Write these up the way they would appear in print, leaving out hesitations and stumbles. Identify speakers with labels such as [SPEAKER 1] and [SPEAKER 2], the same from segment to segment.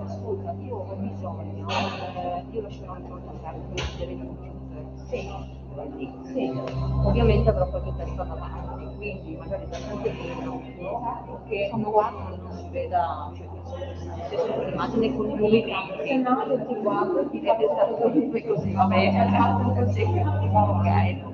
[SPEAKER 1] Ascolta, io ho bisogno, io lascerò il contattare per vedere il computer. Sì, sì, ovviamente avrò qualche tarifa da parte, quindi magari da tanto tempo che sono qua non si veda, cioè, se l'immagine con i movimenti, se no io ti guardo e ti vede esattamente così, va bene, fatto così, ok.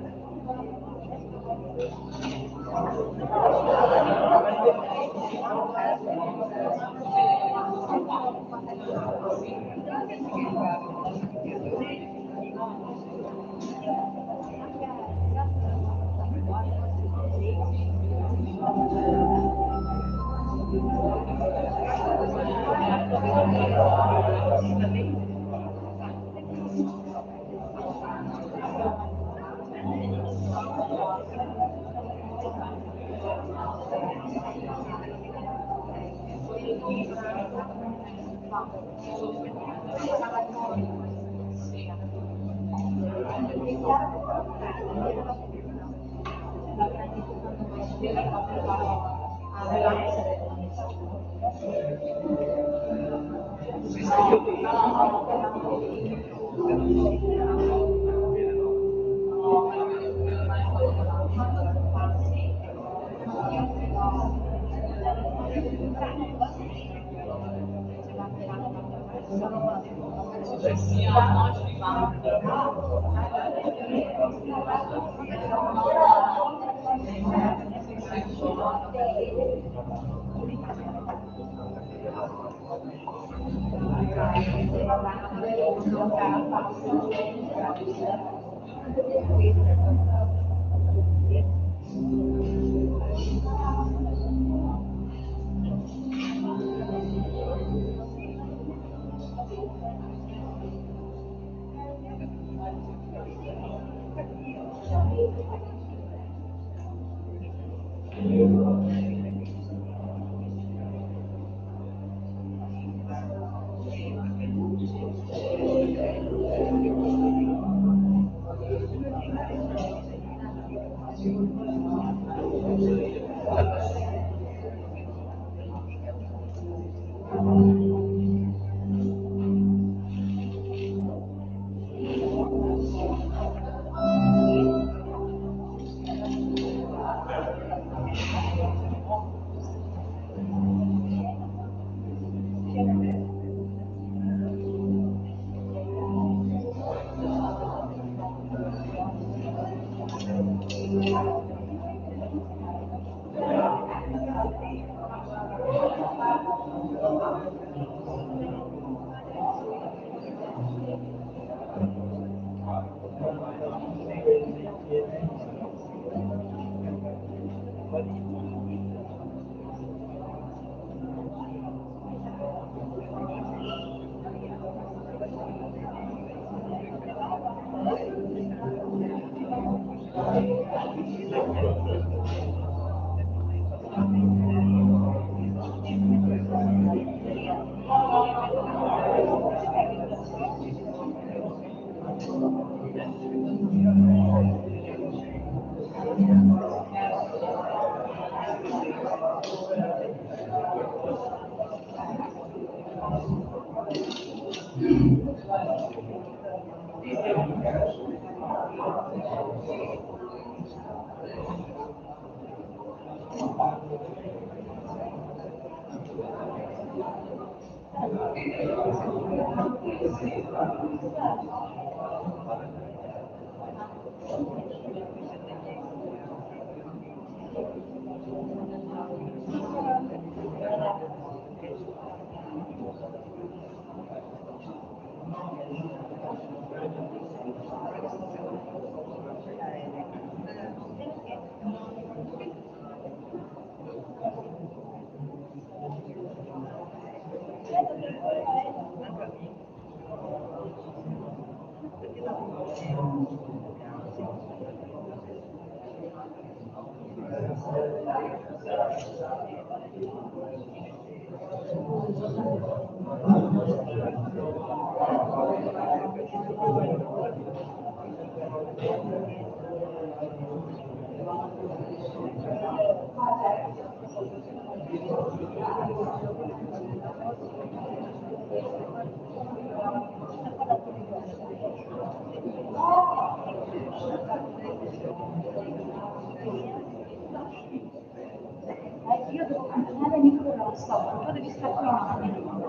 [SPEAKER 1] Io devo camminare di quello non so, tu devi stare qui.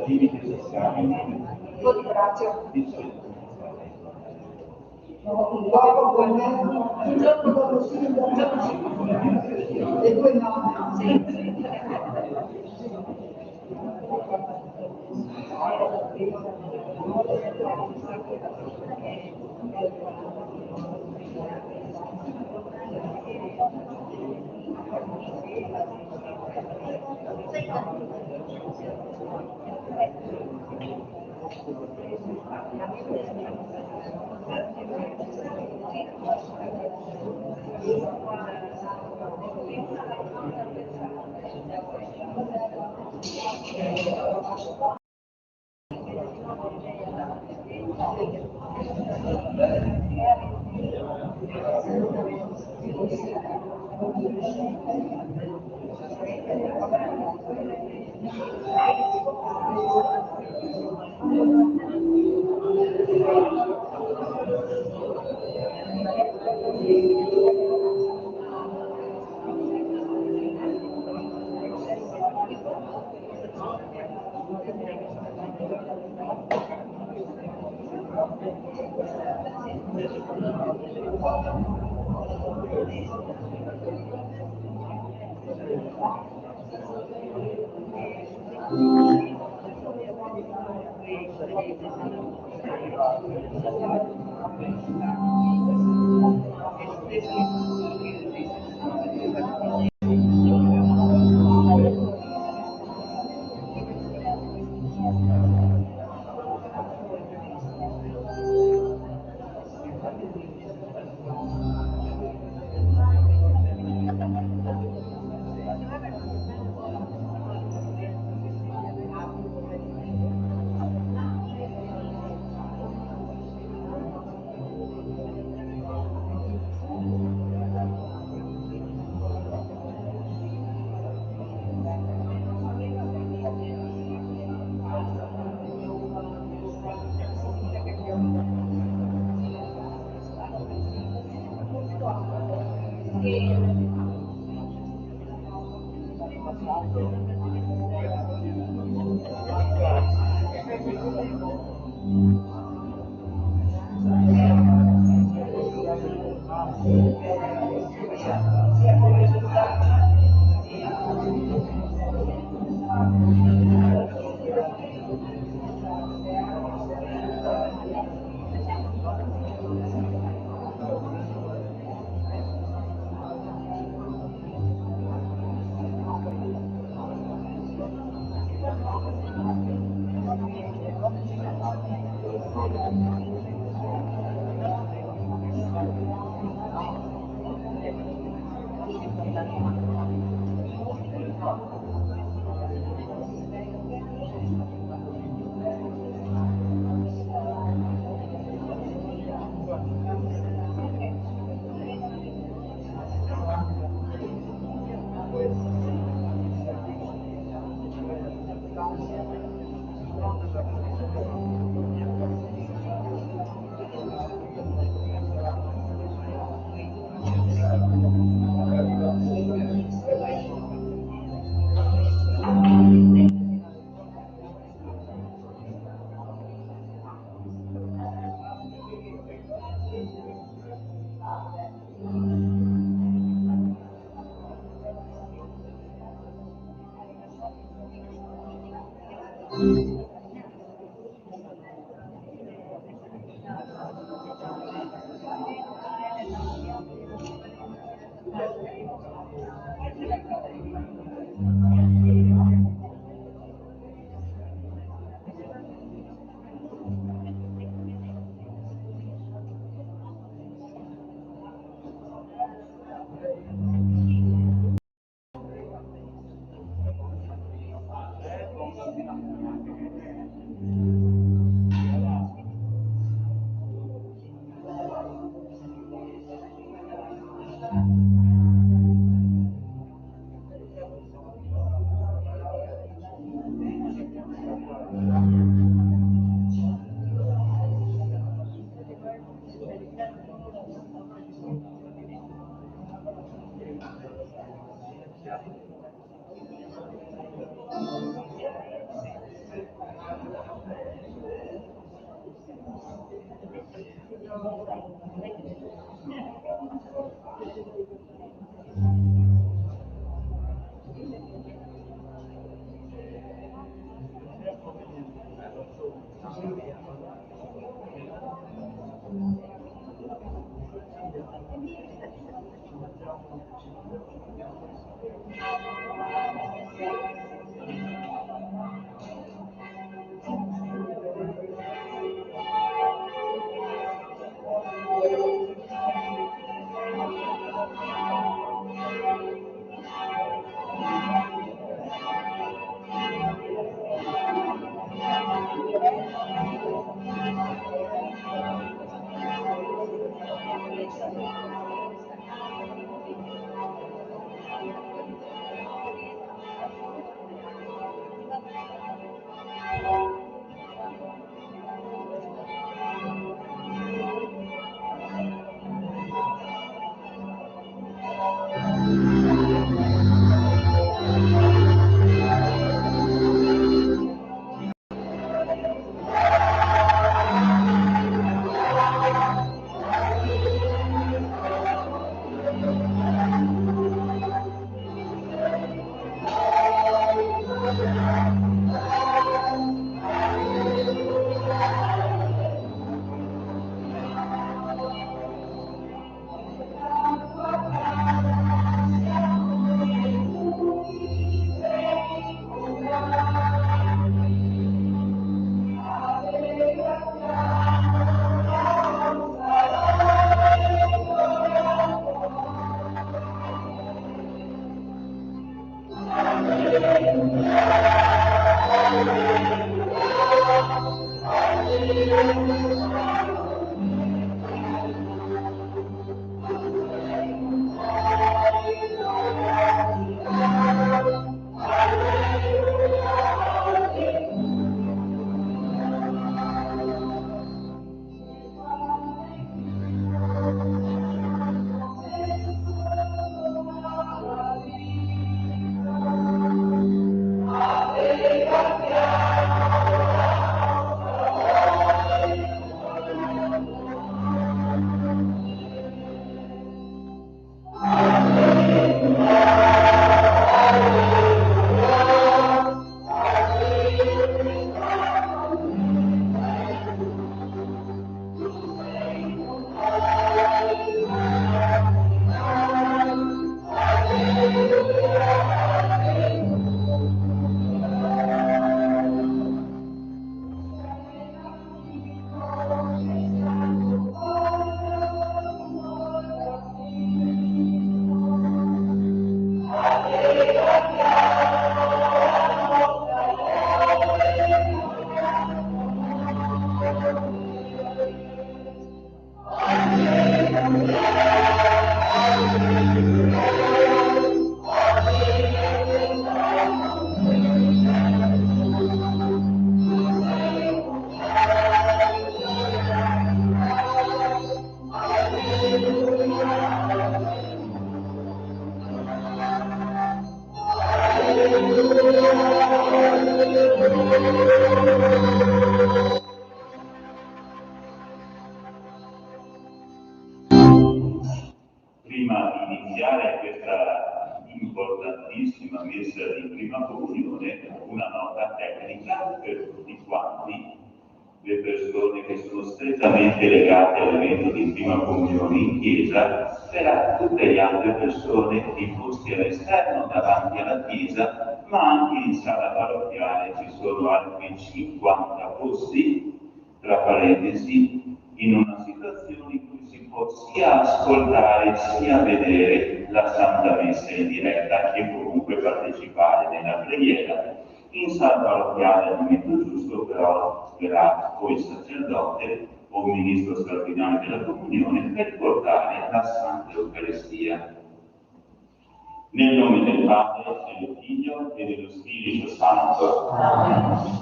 [SPEAKER 2] Limiti sociali.
[SPEAKER 1] Lo ringrazio.
[SPEAKER 3] Dopo con me, un giorno dopo sì, un giorno sì. E due no.
[SPEAKER 1] Sì.
[SPEAKER 2] per tutti quanti, le persone che sono strettamente legate all'evento di prima comunione in chiesa, per tutte le altre persone di posti all'esterno davanti alla chiesa, ma anche in sala parrocchiale ci sono altri 50 posti, tra parentesi, in una situazione in cui si può sia ascoltare sia vedere la Santa Messa in diretta e comunque partecipare nella preghiera. In sala parrocchiale al momento giusto però spera o il sacerdote o il ministro straordinario della comunione per portare la Santa Eucaristia. Nel nome del Padre, del Figlio e dello Spirito Santo.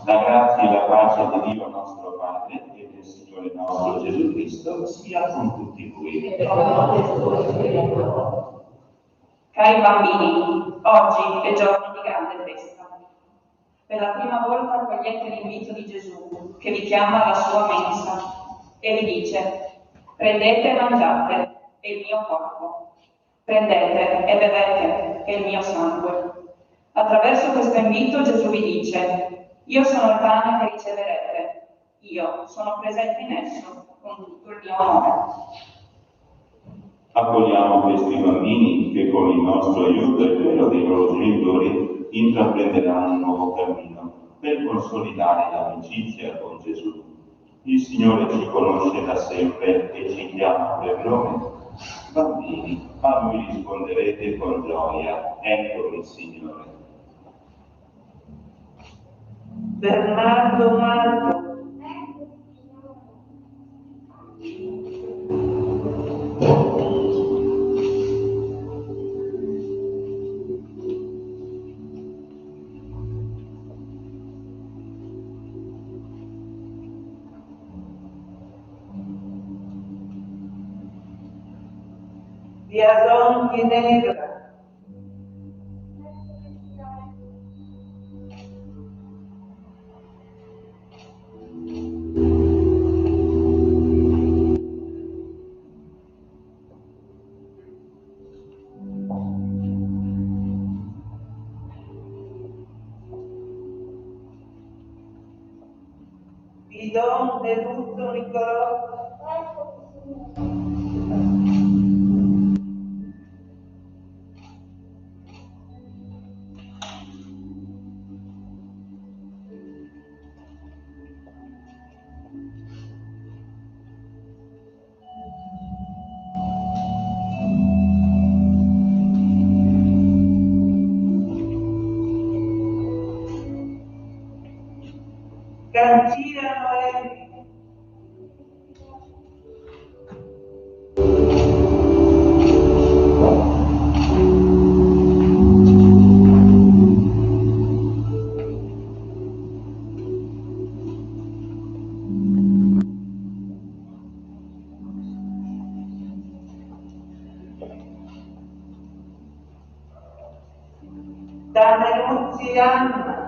[SPEAKER 2] La grazia e la pace di Dio nostro Padre e del Signore nostro Gesù Cristo sia con tutti voi.
[SPEAKER 4] Cari bambini, oggi è giorno di grande festa. Per la prima volta accogliete l'invito di Gesù che vi chiama alla sua mensa e vi dice: prendete e mangiate, è il mio corpo. Prendete e bevete, è il mio sangue. Attraverso questo invito Gesù vi dice: io sono il pane che riceverete, io sono presente in esso con tutto il mio amore.
[SPEAKER 2] Accogliamo questi bambini che con il nostro aiuto e quello dei loro genitori intraprenderanno un nuovo cammino per consolidare l'amicizia con Gesù. Il Signore ci conosce da sempre e ci chiama per nome. Bambini, a Lui risponderete con gioia: eccomi il Signore.
[SPEAKER 4] Bernardo Marco. Jason Ginevra. Bidon Deluto Nicolò. Cancia Noemi. Daneluzzi Anna.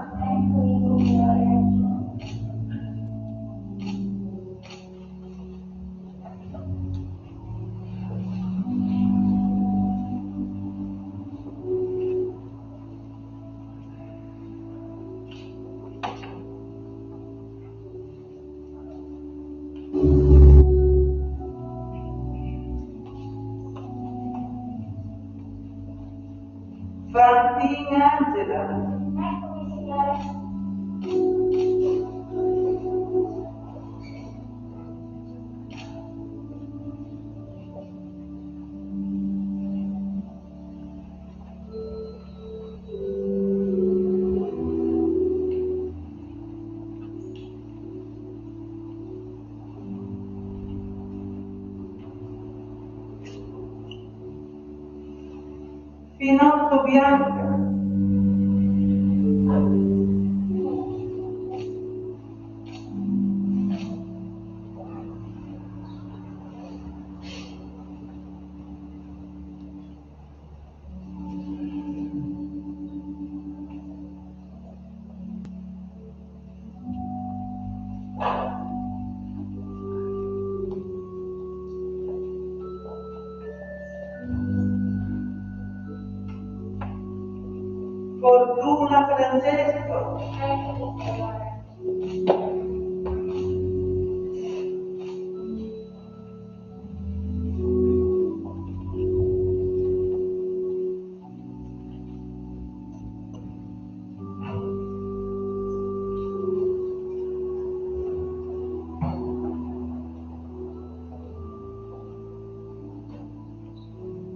[SPEAKER 4] Frantina Angela. Pinotto Bianca. Fortuna Francesco.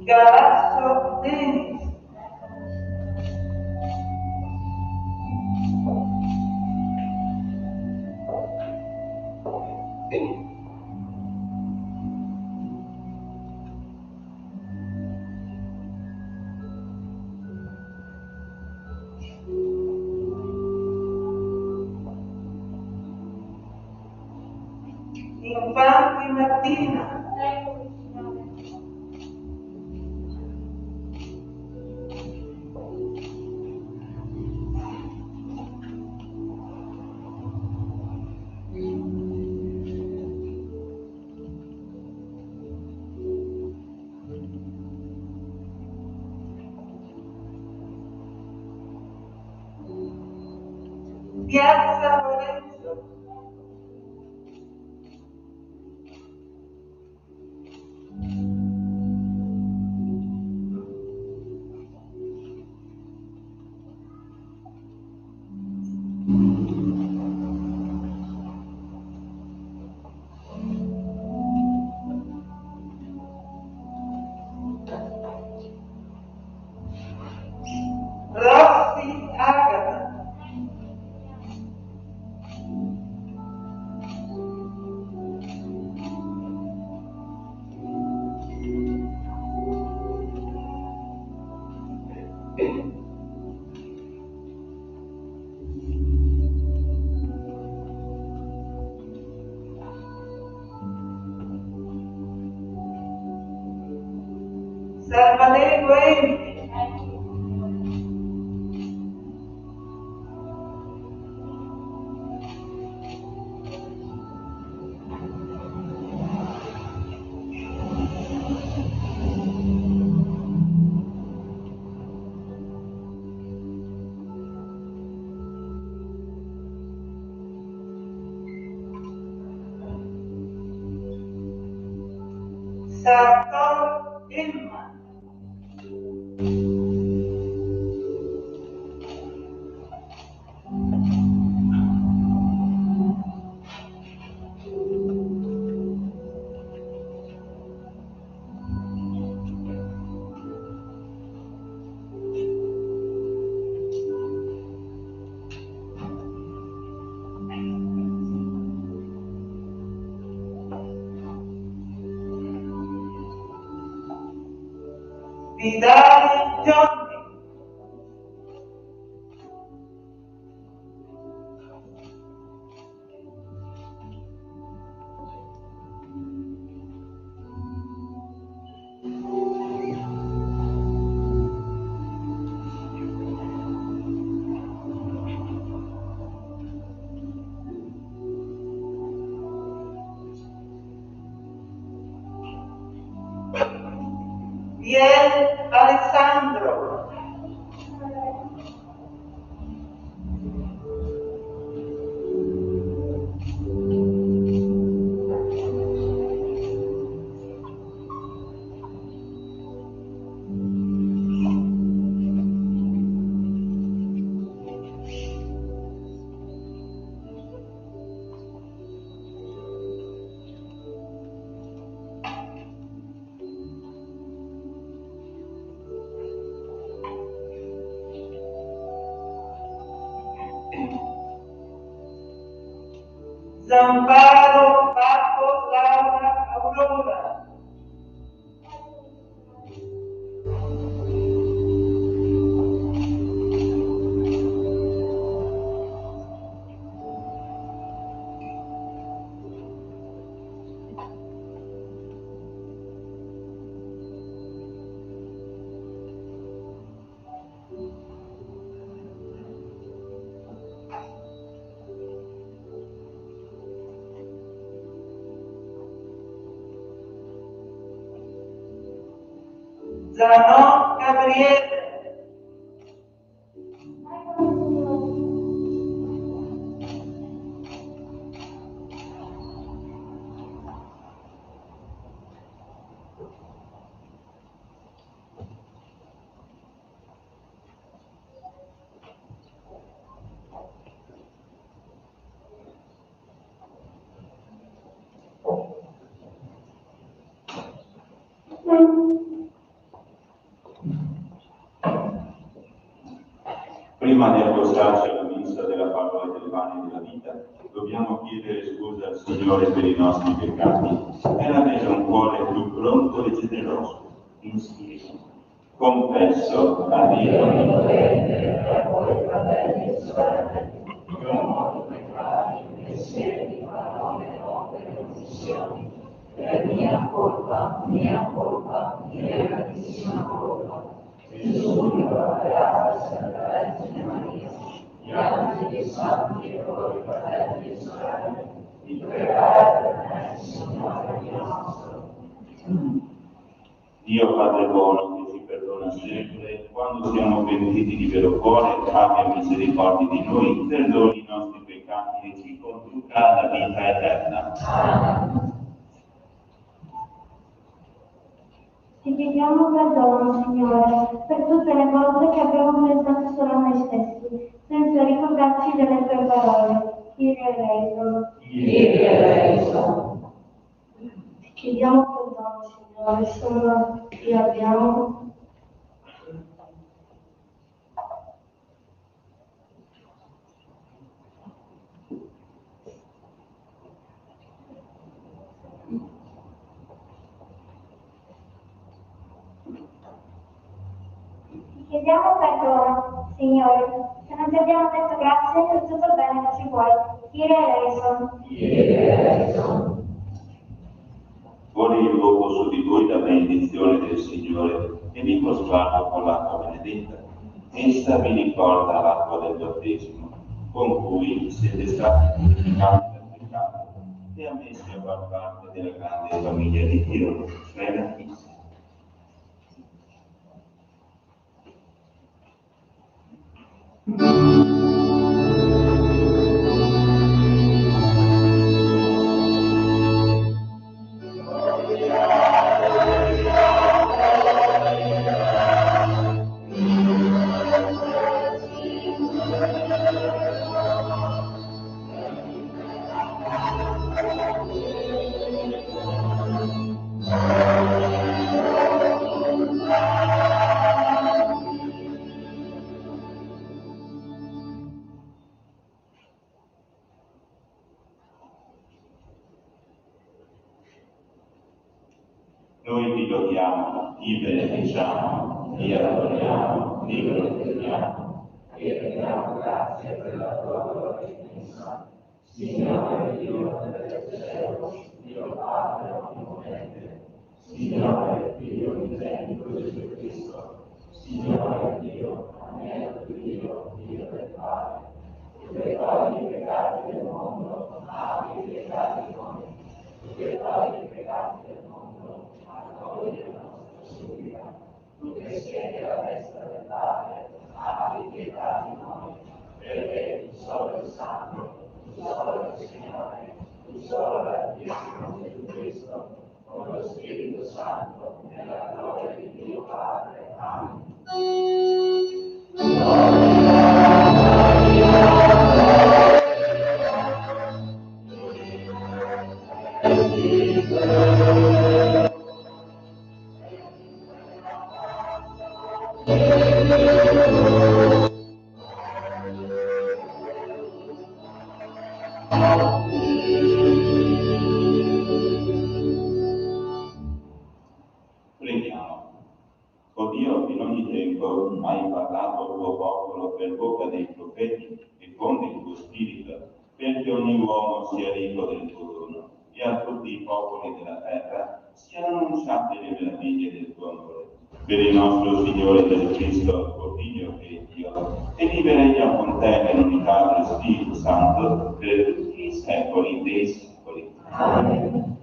[SPEAKER 5] Galasso Denis. Infanti Martina. Piazza Lorenzo. Rossi Agata. Salvanego Emili. Sartor Emma. Vidal Johnny. Biel Alessandro. Zamparo Paco Laura Aurora. Zanon Gabriele.
[SPEAKER 2] Prima di accostarci alla messa della parola del pane e della vita, dobbiamo chiedere scusa al Signore per i nostri peccati per avere un cuore più pronto e generoso. Insieme. Confesso a Dio di potere e a voi fratelli e sorelle, io ho peccati, pensieri, parole, opere, decisioni, per mia colpa, grandissima colpa. Gesù mi guarderà la Santa Vergine Maria, gli angeli e i santi e voi fratelli e sorelle, di pregare per me, Signore Dio nostro. Dio Padre buono, che ci perdona sempre, quando siamo pentiti di vero cuore, abbia misericordia di noi, perdoni i nostri peccati e ci conduca alla vita eterna. Amen.
[SPEAKER 6] Ti chiediamo perdono, Signore, per tutte le volte che abbiamo pensato solo a noi stessi, senza ricordarci delle tue parole. Kyrie eleison.
[SPEAKER 2] Kyrie eleison.
[SPEAKER 6] Ti chiediamo perdono, Signore, solo ti abbiamo.
[SPEAKER 7] Chiediamo perdono, Signore, se non ti abbiamo detto grazie per tutto il bene che ci vuoi. Kyrie eleison.
[SPEAKER 2] Ora invoco su di voi la benedizione del Signore e vi cospargo con l'acqua benedetta. Essa vi ricorda l'acqua del battesimo, con cui siete stati purificati dal peccato e ammessi a far parte della grande famiglia di Dio, cioè la Chiesa. Noi ti lodiamo, ti benediciamo, ti adoriamo, ti glorifichiamo e ti diamo grazie per la tua glorificazione. Signore Dio del cielo, Dio Padre onnipotente, Signore Dio unigenito Gesù Cristo, Signore Dio, agnello di Dio, Dio del Padre, che togli i peccati del mondo, abbi pietà di noi, che togli i peccati del mondo, accogli la nostra supplica, tu che siedi alla destra del Padre, abbi pietà di noi, perché tu solo il Santo, tu solo il Signore, tu solo la Dio Gesù Cristo, con lo Spirito Santo, nella gloria di Dio Padre. Amen. Preghiamo. O Dio, in ogni tempo hai parlato al tuo popolo per bocca dei profeti e con il tuo spirito, perché ogni uomo sia ricco del tuo dono e a tutti i popoli della terra siano annunciate le meraviglie del tuo amore. Per il nostro Signore Gesù Cristo, tuo Figlio che è Dio, e vive regna con te nell'unità dello Spirito Santo per tutti i secoli dei secoli. Amen.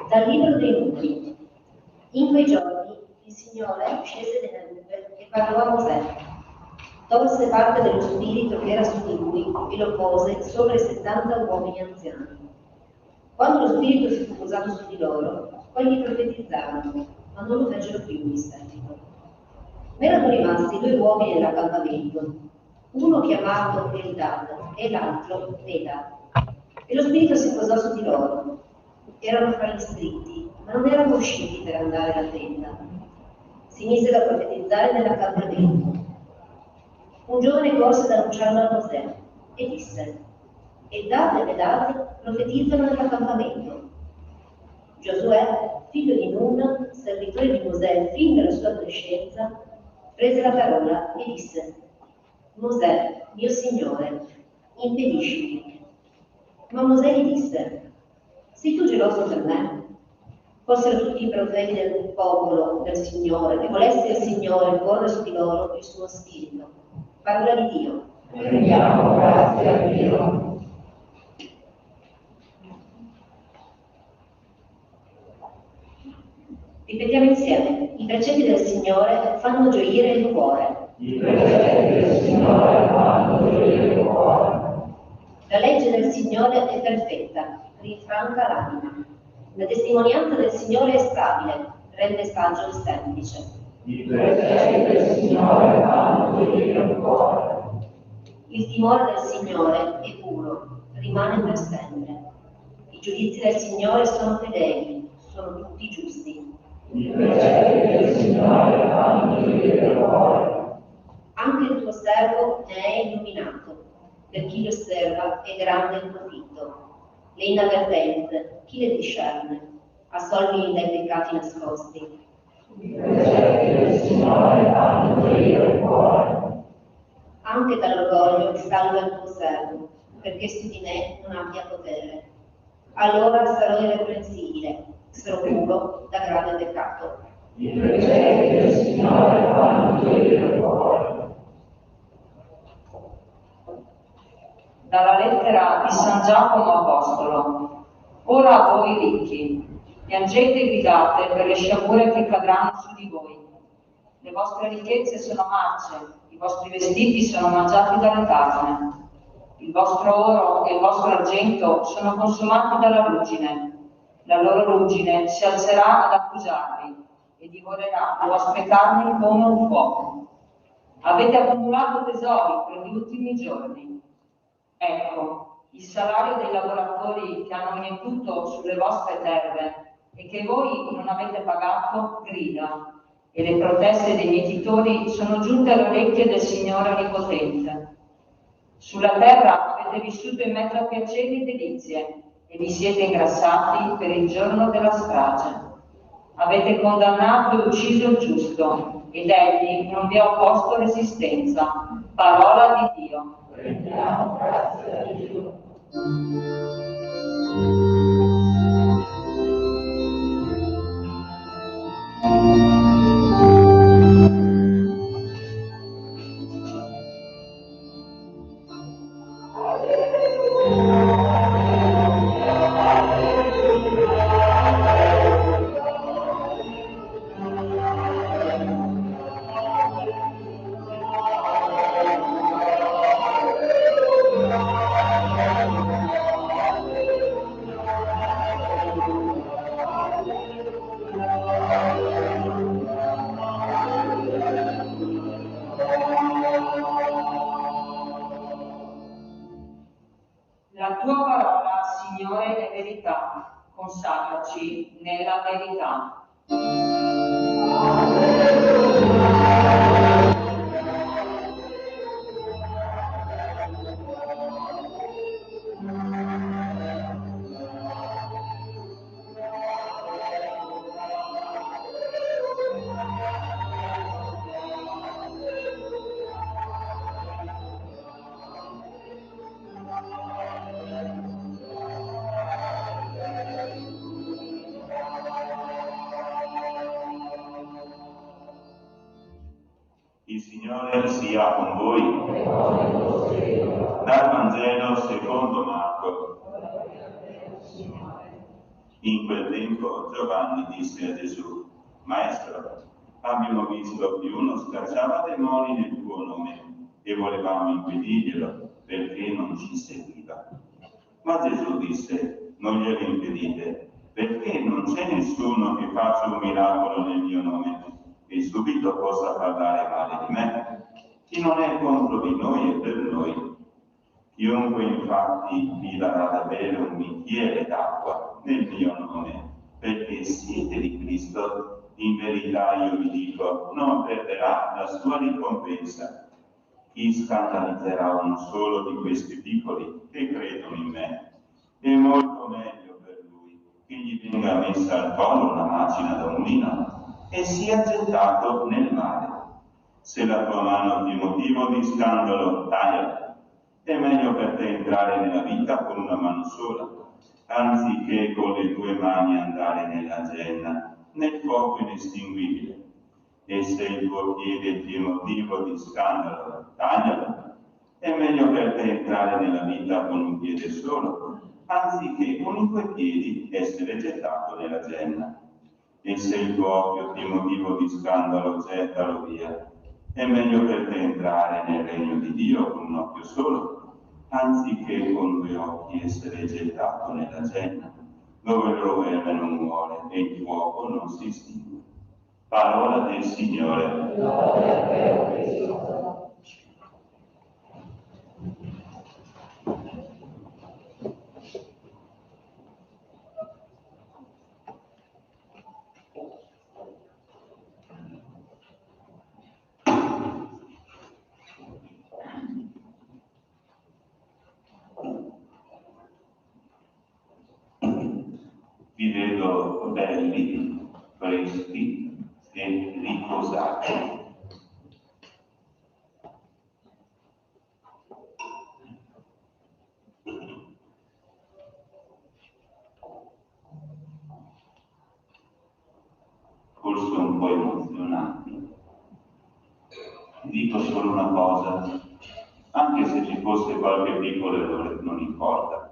[SPEAKER 8] Dal libro dei numeri. In quei giorni il Signore scese nelle nube e parlò a Mosè. Tolse parte dello spirito che era su di lui e lo pose sopra i 70 uomini anziani. Quando lo spirito si fu posato su di loro, quelli profetizzarono ma non lo fecero più in seguito. Ma erano rimasti 2 uomini nell'accampamento, uno chiamato Eldad e l'altro Medad. E lo spirito si posò su di loro. Erano fra gli stretti, ma non erano usciti per andare alla tenda. Si misero a profetizzare nell'accampamento. Un giovane corse ad annunciarlo a Mosè e disse: Eldad e Medad profetizzano nell'accampamento. Giosuè, figlio di Nun, servitore di Mosè fin dalla sua adolescenza, prese la parola e disse: Mosè, mio signore, impediscimi. Ma Mosè gli disse: sei tu geloso per me? Fossero tutti i profeti del popolo del Signore, e volesse il Signore porre su di loro il suo spirito. Parola di Dio.
[SPEAKER 3] Rendiamo grazie a Dio.
[SPEAKER 8] Ripetiamo insieme: i precetti del Signore fanno gioire il cuore.
[SPEAKER 3] I precetti del Signore fanno gioire il cuore.
[SPEAKER 8] La legge del Signore è perfetta, rinfranca l'anima. La testimonianza del Signore è stabile, rende saggio il semplice.
[SPEAKER 3] I precetti del Signore fanno gioire il cuore.
[SPEAKER 8] Il timore del Signore è puro, rimane per sempre. I giudizi del Signore sono fedeli, sono tutti giusti.
[SPEAKER 3] I precetti del Signore fanno gioire il cuore.
[SPEAKER 8] Anche il tuo servo ne è illuminato. Per chi lo osserva è grande il profitto. Le inavvertenze, chi le discerne? Assolvili dai peccati nascosti.
[SPEAKER 3] I precetti del Signore fanno gioire il cuore.
[SPEAKER 8] Anche dall'orgoglio salva il tuo servo, perché su di me non abbia potere. Allora sarò irreprensibile, sarò puro da grave peccato.
[SPEAKER 3] I precetti del Signore fanno gioire il cuore.
[SPEAKER 4] Dalla lettera di San Giacomo Apostolo. Ora a voi ricchi, piangete e gridate per le sciagure che cadranno su di voi. Le vostre ricchezze sono marce, i vostri vestiti sono mangiati dalle tarme. Il vostro oro e il vostro argento sono consumati dalla ruggine. La loro ruggine si alzerà ad accusarvi e divorerà le vostre carni come un fuoco. Avete accumulato tesori per gli ultimi giorni. Ecco, il salario dei lavoratori che hanno mietuto sulle vostre terre e che voi non avete pagato grida, e le proteste dei mietitori sono giunte alle orecchie del Signore Onnipotente. Sulla terra avete vissuto in mezzo a piaceri e delizie e vi siete ingrassati per il giorno della strage. Avete condannato e ucciso il giusto ed egli non vi ha opposto resistenza. Parola di Dio.
[SPEAKER 3] Rendiamo grazie a Dio.
[SPEAKER 4] La tua parola, Signore, è verità. Consacraci nella verità.
[SPEAKER 2] Il Signore sia con voi. Dal Vangelo secondo Marco. In quel tempo Giovanni disse a Gesù: Maestro, abbiamo visto che uno scacciava demoni nel tuo nome e volevamo impedirglielo perché non ci seguiva. Ma Gesù disse: non glielo impedite, perché non c'è nessuno che faccia un miracolo nel mio nome e subito possa parlare male di me. Chi non è contro di noi è per noi. Chiunque infatti vi darà da bere un bicchiere d'acqua nel mio nome, perché siete di Cristo, in verità io vi dico, non perderà la sua ricompensa. Chi scandalizzerà uno solo di questi piccoli che credono in me, è molto meglio per lui che gli venga messa al collo una macina da mulino e sia gettato nel mare. Se la tua mano ti motivo di scandalo, tagliala. È meglio per te entrare nella vita con una mano sola, anziché con le due mani andare nella genna, nel fuoco inestinguibile. E se il tuo piede ti è motivo di scandalo, taglialo. È meglio per te entrare nella vita con un piede solo, anziché con i due piedi essere gettato nella genna. E se il tuo occhio ti è motivo di scandalo, gettalo via. È meglio per te entrare nel regno di Dio con un occhio solo, anziché con due occhi essere gettato nella genna, dove il rovere non muore e il fuoco non si estingue. Parola del Signore. Vi vedo belli, freschi e riposati. Forse un po' emozionanti. Vi dico solo una cosa, anche se ci fosse qualche piccolo errore, non importa.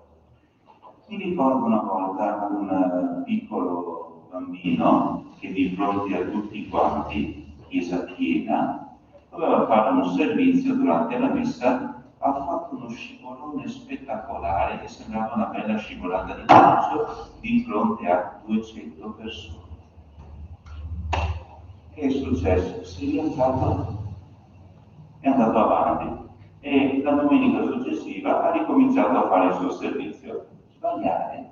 [SPEAKER 2] Mi ricordo una volta un piccolo bambino che di fronte a tutti quanti, chiesa piena, doveva fare un servizio durante la messa, ha fatto uno scivolone spettacolare che sembrava una bella scivolata di calcio di fronte a 200 persone. Che è successo? Si è rialzato, è andato avanti e la domenica successiva ha ricominciato a fare il suo servizio. Sbagliare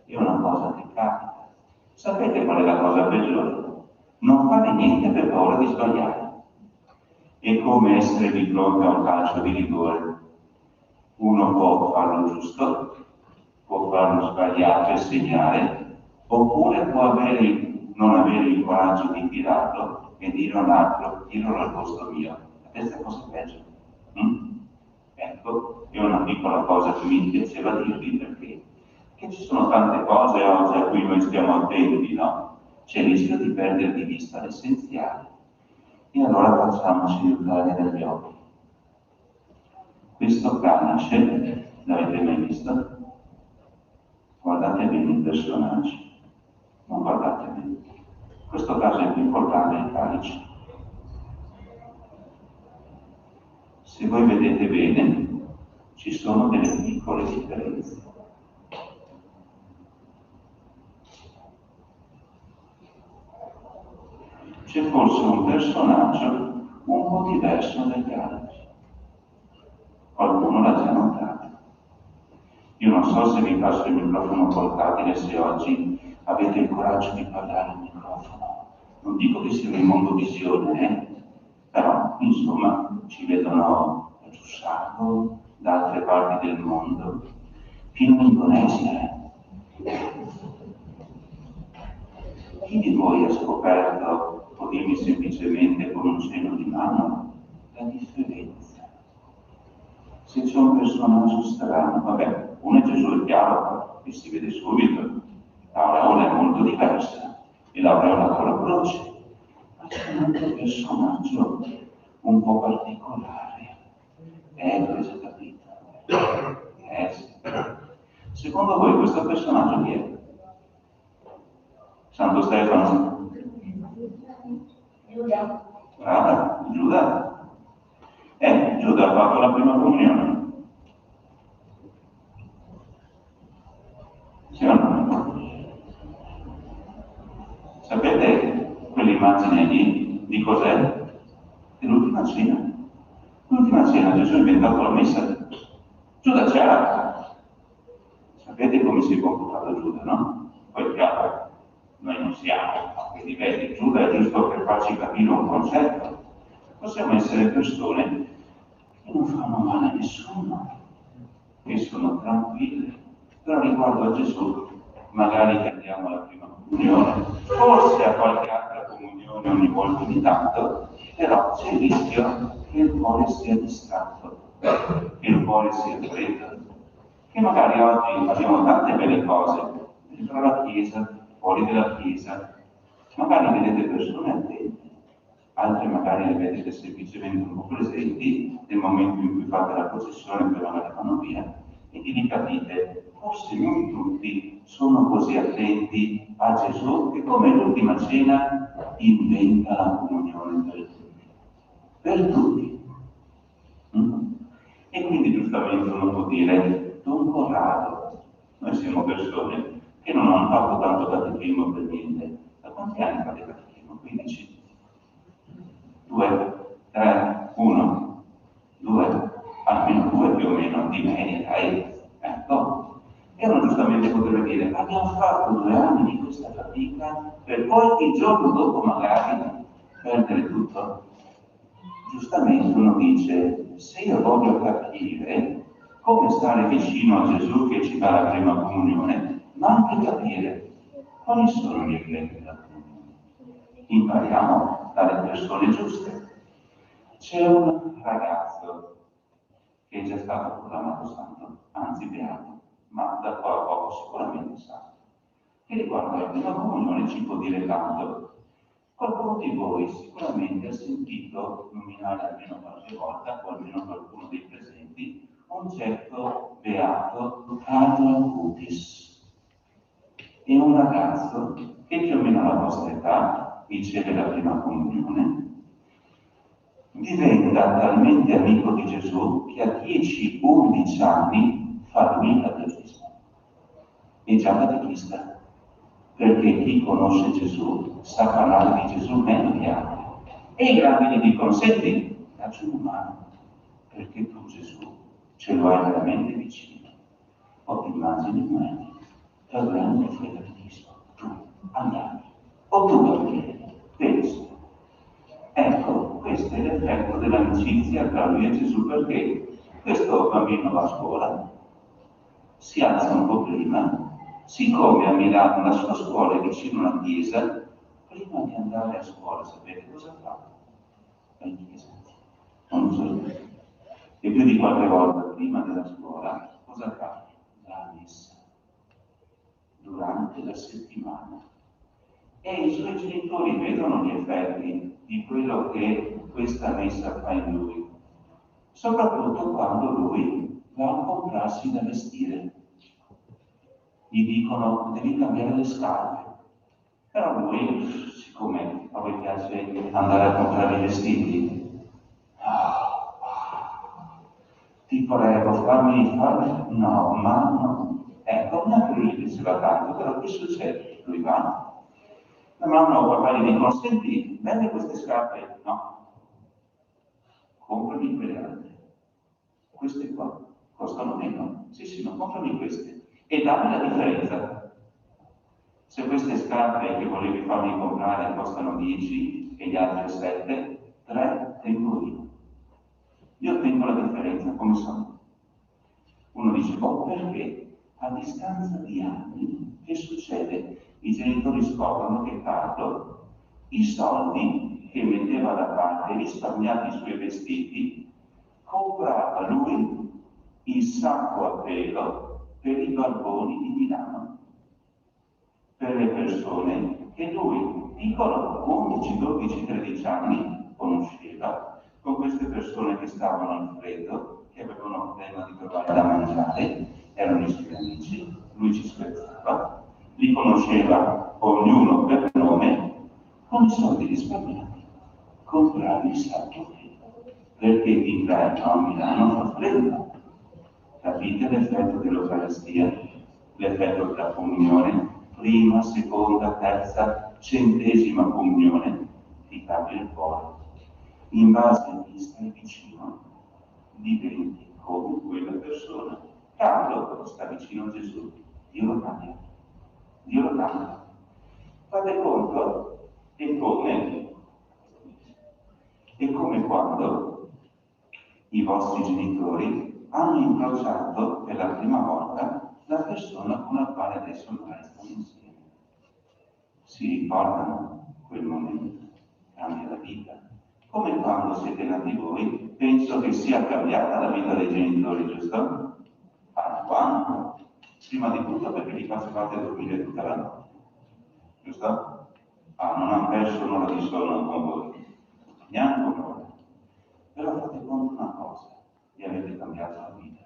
[SPEAKER 2] è una cosa che capita. Sapete qual è la cosa peggiore? Non fare niente per paura di sbagliare. È come essere di fronte a un calcio di rigore. Uno può farlo giusto, può farlo sbagliato e segnare, oppure può non avere il coraggio di tirarlo e dire a un altro, tiralo al posto mio. Questa è la cosa peggio. Ecco, è una piccola cosa che mi piaceva dirvi perché ci sono tante cose oggi a cui noi stiamo attenti, no? C'è il rischio di perdere di vista l'essenziale. E allora facciamoci aiutare dagli occhi. Questo calice, l'avete mai visto? Guardate bene i personaggi, non guardate bene. In questo caso è più importante il calice. Se voi vedete bene, ci sono delle piccole differenze. C'è forse un personaggio un po' diverso dagli altri. Qualcuno l'ha già notato. Io non so se vi passo il microfono portatile, se oggi avete il coraggio di parlare al microfono. Non dico che sia in mondovisione, però insomma ci vedono da Giussano, da altre parti del mondo, fino in Indonesia. Chi di voi ha scoperto, o dirmi semplicemente con un segno di mano, la differenza? Se c'è un personaggio strano, vabbè, uno è Gesù, è chiaro, che si vede subito, l'aureola è molto diversa, e l'aureola con la croce, ma c'è un altro personaggio un po' particolare. Avete capito? Sì. Secondo voi questo personaggio chi è? Santo Stefano?
[SPEAKER 7] Giuda.
[SPEAKER 2] Brava, Giuda. Giuda ha fatto la prima comunione. Sì o no? Gesù ha inventato la messa. Giuda c'era. Sapete come si è comportato Giuda, no? Poi è chiaro, noi non siamo a quei livelli. Giuda è giusto per farci capire un concetto. Possiamo essere persone che non fanno male a nessuno, che sono tranquille. Però riguardo a Gesù, magari che andiamo alla prima comunione, forse a qualche altra comunione ogni volta ogni tanto, però c'è il rischio che il cuore sia distratto, che il cuore sia freddo, che magari oggi abbiamo tante belle cose dentro la Chiesa, fuori dalla Chiesa, magari vedete persone attente, altre magari le vedete semplicemente un po' presenti nel momento in cui fate la processione, poi magari vanno via, e quindi capite, forse non tutti sono così attenti a Gesù che come l'ultima cena inventa la comunione per tutti. E quindi giustamente uno può dire, Don Corrado, noi siamo persone che non hanno fatto tanto catechismo per niente. Da quanti anni fate catechismo? 15? 2, 3, 1, 2, almeno 2 più o meno di media, dai. Ecco. E uno giustamente potrebbe dire, abbiamo fatto 2 anni di questa fatica per poi il giorno dopo magari perdere tutto. Giustamente uno dice, se io voglio capire come stare vicino a Gesù che ci dà la prima comunione, ma anche capire quali sono gli effetti della comunione. Impariamo dalle persone giuste. C'è un ragazzo che è già stato proclamato santo, anzi beato, ma da qua a poco sicuramente santo, che riguardo alla prima comunione ci può dire tanto. Qualcuno di voi sicuramente ha sentito nominare almeno qualche volta, o almeno qualcuno dei presenti, un certo beato Carlo Acutis. È un ragazzo che più o meno alla vostra età riceve la prima comunione, diventa talmente amico di Gesù che a 10-11 anni fa lui il catechismo. È già catechista, perché chi conosce Gesù sa parlare di Gesù meglio di altri. E i grandi gli dicono, senti, dacci una mano, perché tu Gesù ce lo hai veramente vicino. O ti immagini me, per 2 anni fai il catechismo, tu andavi, o tu perché, pensi. Ecco, questo è l'effetto dell'amicizia tra lui e Gesù, perché questo bambino va a scuola, si alza un po' prima, siccome a Milano la sua scuola è vicino alla chiesa, prima di andare a scuola sapete cosa fa? La chiesa. Non so io. E più di qualche volta prima della scuola cosa fa? La messa. Durante la settimana. E i suoi genitori vedono gli effetti di quello che questa messa fa in lui, soprattutto quando lui va a comprarsi da vestire. Gli dicono devi cambiare le scarpe, però lui, siccome a voi piace andare a comprare i vestiti, ti prego fammi fare, no, ma no. Ecco, neanche lui gli diceva tanto, però che succede? Lui va. La mamma o papà gli dicono, senti, vende queste scarpe? No. Comprami quelle altre. Queste qua costano meno. Sì, ma comprami queste. E dammi la differenza. Se queste scarpe che volevi farmi comprare costano 10 e gli altri 7, 3 tengo io. Io tengo la differenza, come sono? Uno dice, oh, perché? A distanza di anni, che succede? I genitori scoprono che Carlo i soldi che metteva da parte, risparmiati sui vestiti, comprava lui il sacco a pelo per i barboni di Milano, per le persone che lui, piccolo, 11, 12, 13 anni, conosceva, con queste persone che stavano al freddo, che avevano problema di trovare da mangiare, erano i suoi amici, lui ci scherzava, li conosceva ognuno per nome, con i soldi risparmiati, comprare il sacco perché d'inverno a Milano fa freddo. Capite l'effetto dell'Eucaristia, l'effetto della comunione, prima, seconda, terza, 100ª comunione, ti cambia il cuore. In base a chi stai vicino, diventi come quella persona. Carlo sta vicino a Gesù, Dio lo cambia. Dio lo cambia. Fate conto, è come quando i vostri genitori hanno incrociato per la prima volta la persona con la quale adesso magari stanno insieme. Si ricordano quel momento, cambia la vita. Come quando siete nati voi, penso che sia cambiata la vita dei genitori, giusto? Quando? Prima di tutto perché li facevate dormire tutta la notte, giusto? Non hanno perso un'ora di sonno con voi, neanche un'ora. Però fate conto una cosa, gli avete cambiato la vita.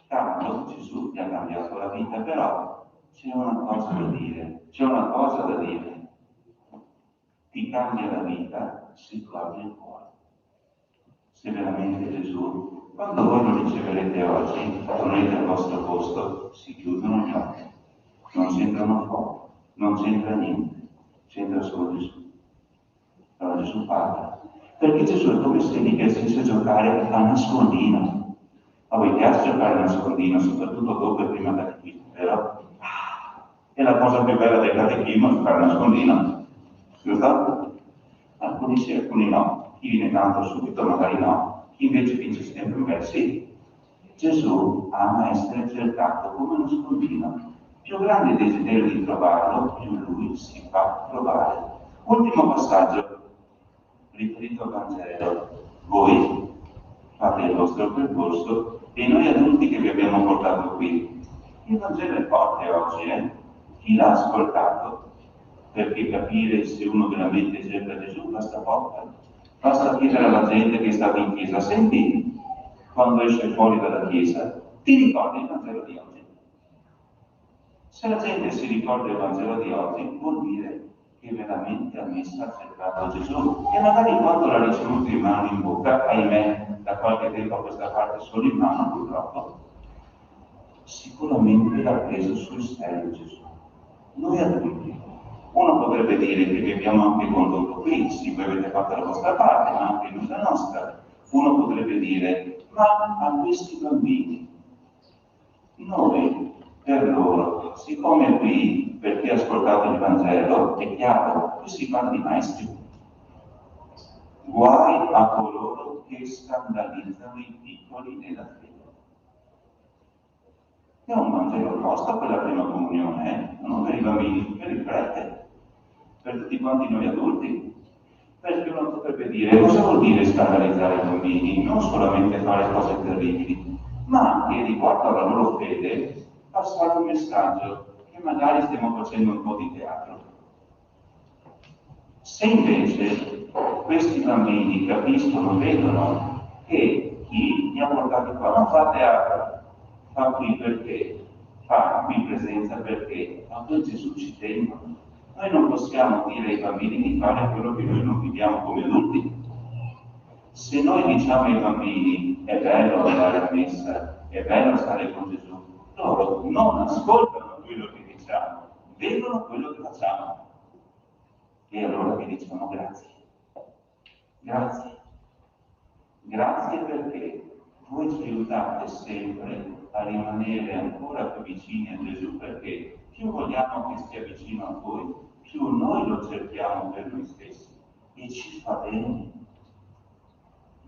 [SPEAKER 2] Carlo, Gesù gli ha cambiato la vita, però c'è una cosa da dire. Ti cambia la vita se tu apri il cuore. Se veramente Gesù, quando voi lo riceverete oggi, tornerete al vostro posto, si chiudono gli occhi, non c'entrano fuori, non c'entra niente, c'entra solo Gesù. Allora Gesù parla, perché Gesù è come se gli piacesse giocare a nascondino. A voi piace giocare a nascondino, soprattutto dopo e prima catechismo, vero? È la cosa più bella del catechismo, giocare a nascondino, giusto? Alcuni sì, alcuni no. Chi viene tanto subito, magari no. Chi invece vince sempre, magari sì. Gesù ama essere cercato come uno nascondino. Più grande il desiderio di trovarlo, più lui si fa trovare. Ultimo passaggio, riferito al Vangelo. Voi fate il vostro percorso e noi adulti che vi abbiamo portato qui. Il Vangelo è forte oggi, Chi l'ha ascoltato? Perché capire se uno veramente cerca Gesù basta poco. Basta chiedere alla gente che è stata in chiesa, senti, quando esce fuori dalla chiesa, ti ricordi il Vangelo di oggi? Se la gente si ricorda il Vangelo di oggi, vuol dire che veramente ha cercato Gesù. E magari quando l'ha ricevuto in mano in bocca, ahimè, da qualche tempo a questa parte solo in mano, purtroppo, sicuramente l'ha preso sul serio Gesù. Noi adulti. Uno potrebbe dire che vi abbiamo anche condotto qui, sì, voi avete fatto la vostra parte, ma anche noi la nostra. Uno potrebbe dire, ma a questi bambini, noi, per loro, siccome qui, per chi ha ascoltato il Vangelo, è chiaro, qui si parla di maestri. Guai a coloro che scandalizzano i piccoli nella fede. È un Vangelo tosto per la prima comunione, non per i bambini, per il prete. Per tutti quanti noi adulti, perché uno potrebbe dire cosa vuol dire scandalizzare i bambini? Non solamente fare cose terribili, ma anche riguardo alla loro fede passare un messaggio che magari stiamo facendo un po' di teatro. Se invece questi bambini capiscono, vedono che chi li ha portati qua non fa teatro, fa qui perché, fa qui presenza perché, ma poi Gesù ci tengono. Noi non possiamo dire ai bambini di fare quello che noi non viviamo come adulti. Se noi diciamo ai bambini è bello andare a messa, è bello stare con Gesù, loro non ascoltano quello che diciamo, vedono quello che facciamo. E allora vi diciamo grazie. Grazie. Grazie perché voi ci aiutate sempre a rimanere ancora più vicini a Gesù, perché più vogliamo che stia vicino a voi, più noi lo cerchiamo per noi stessi e ci fa bene.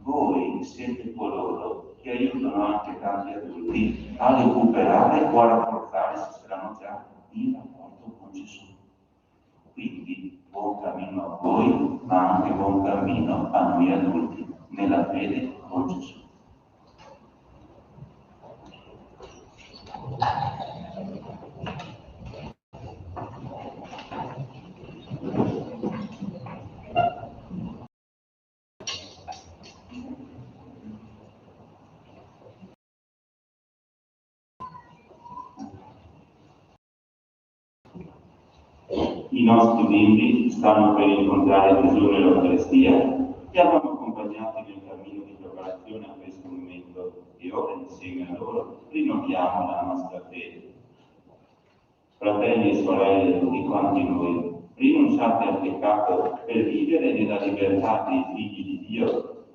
[SPEAKER 2] Voi siete coloro che aiutano anche tanti adulti a recuperare o a rafforzare, se saranno già, il rapporto con Gesù. Quindi buon cammino a voi, ma anche buon cammino a noi adulti nella fede con Gesù. I nostri bimbi stanno per incontrare Gesù nell'Eucaristia e abbiamo accompagnati nel cammino di preparazione a questo momento e ora insieme a loro rinnoviamo la nostra fede. Fratelli e sorelle, tutti quanti noi, rinunciate al peccato per vivere nella libertà dei figli di Dio.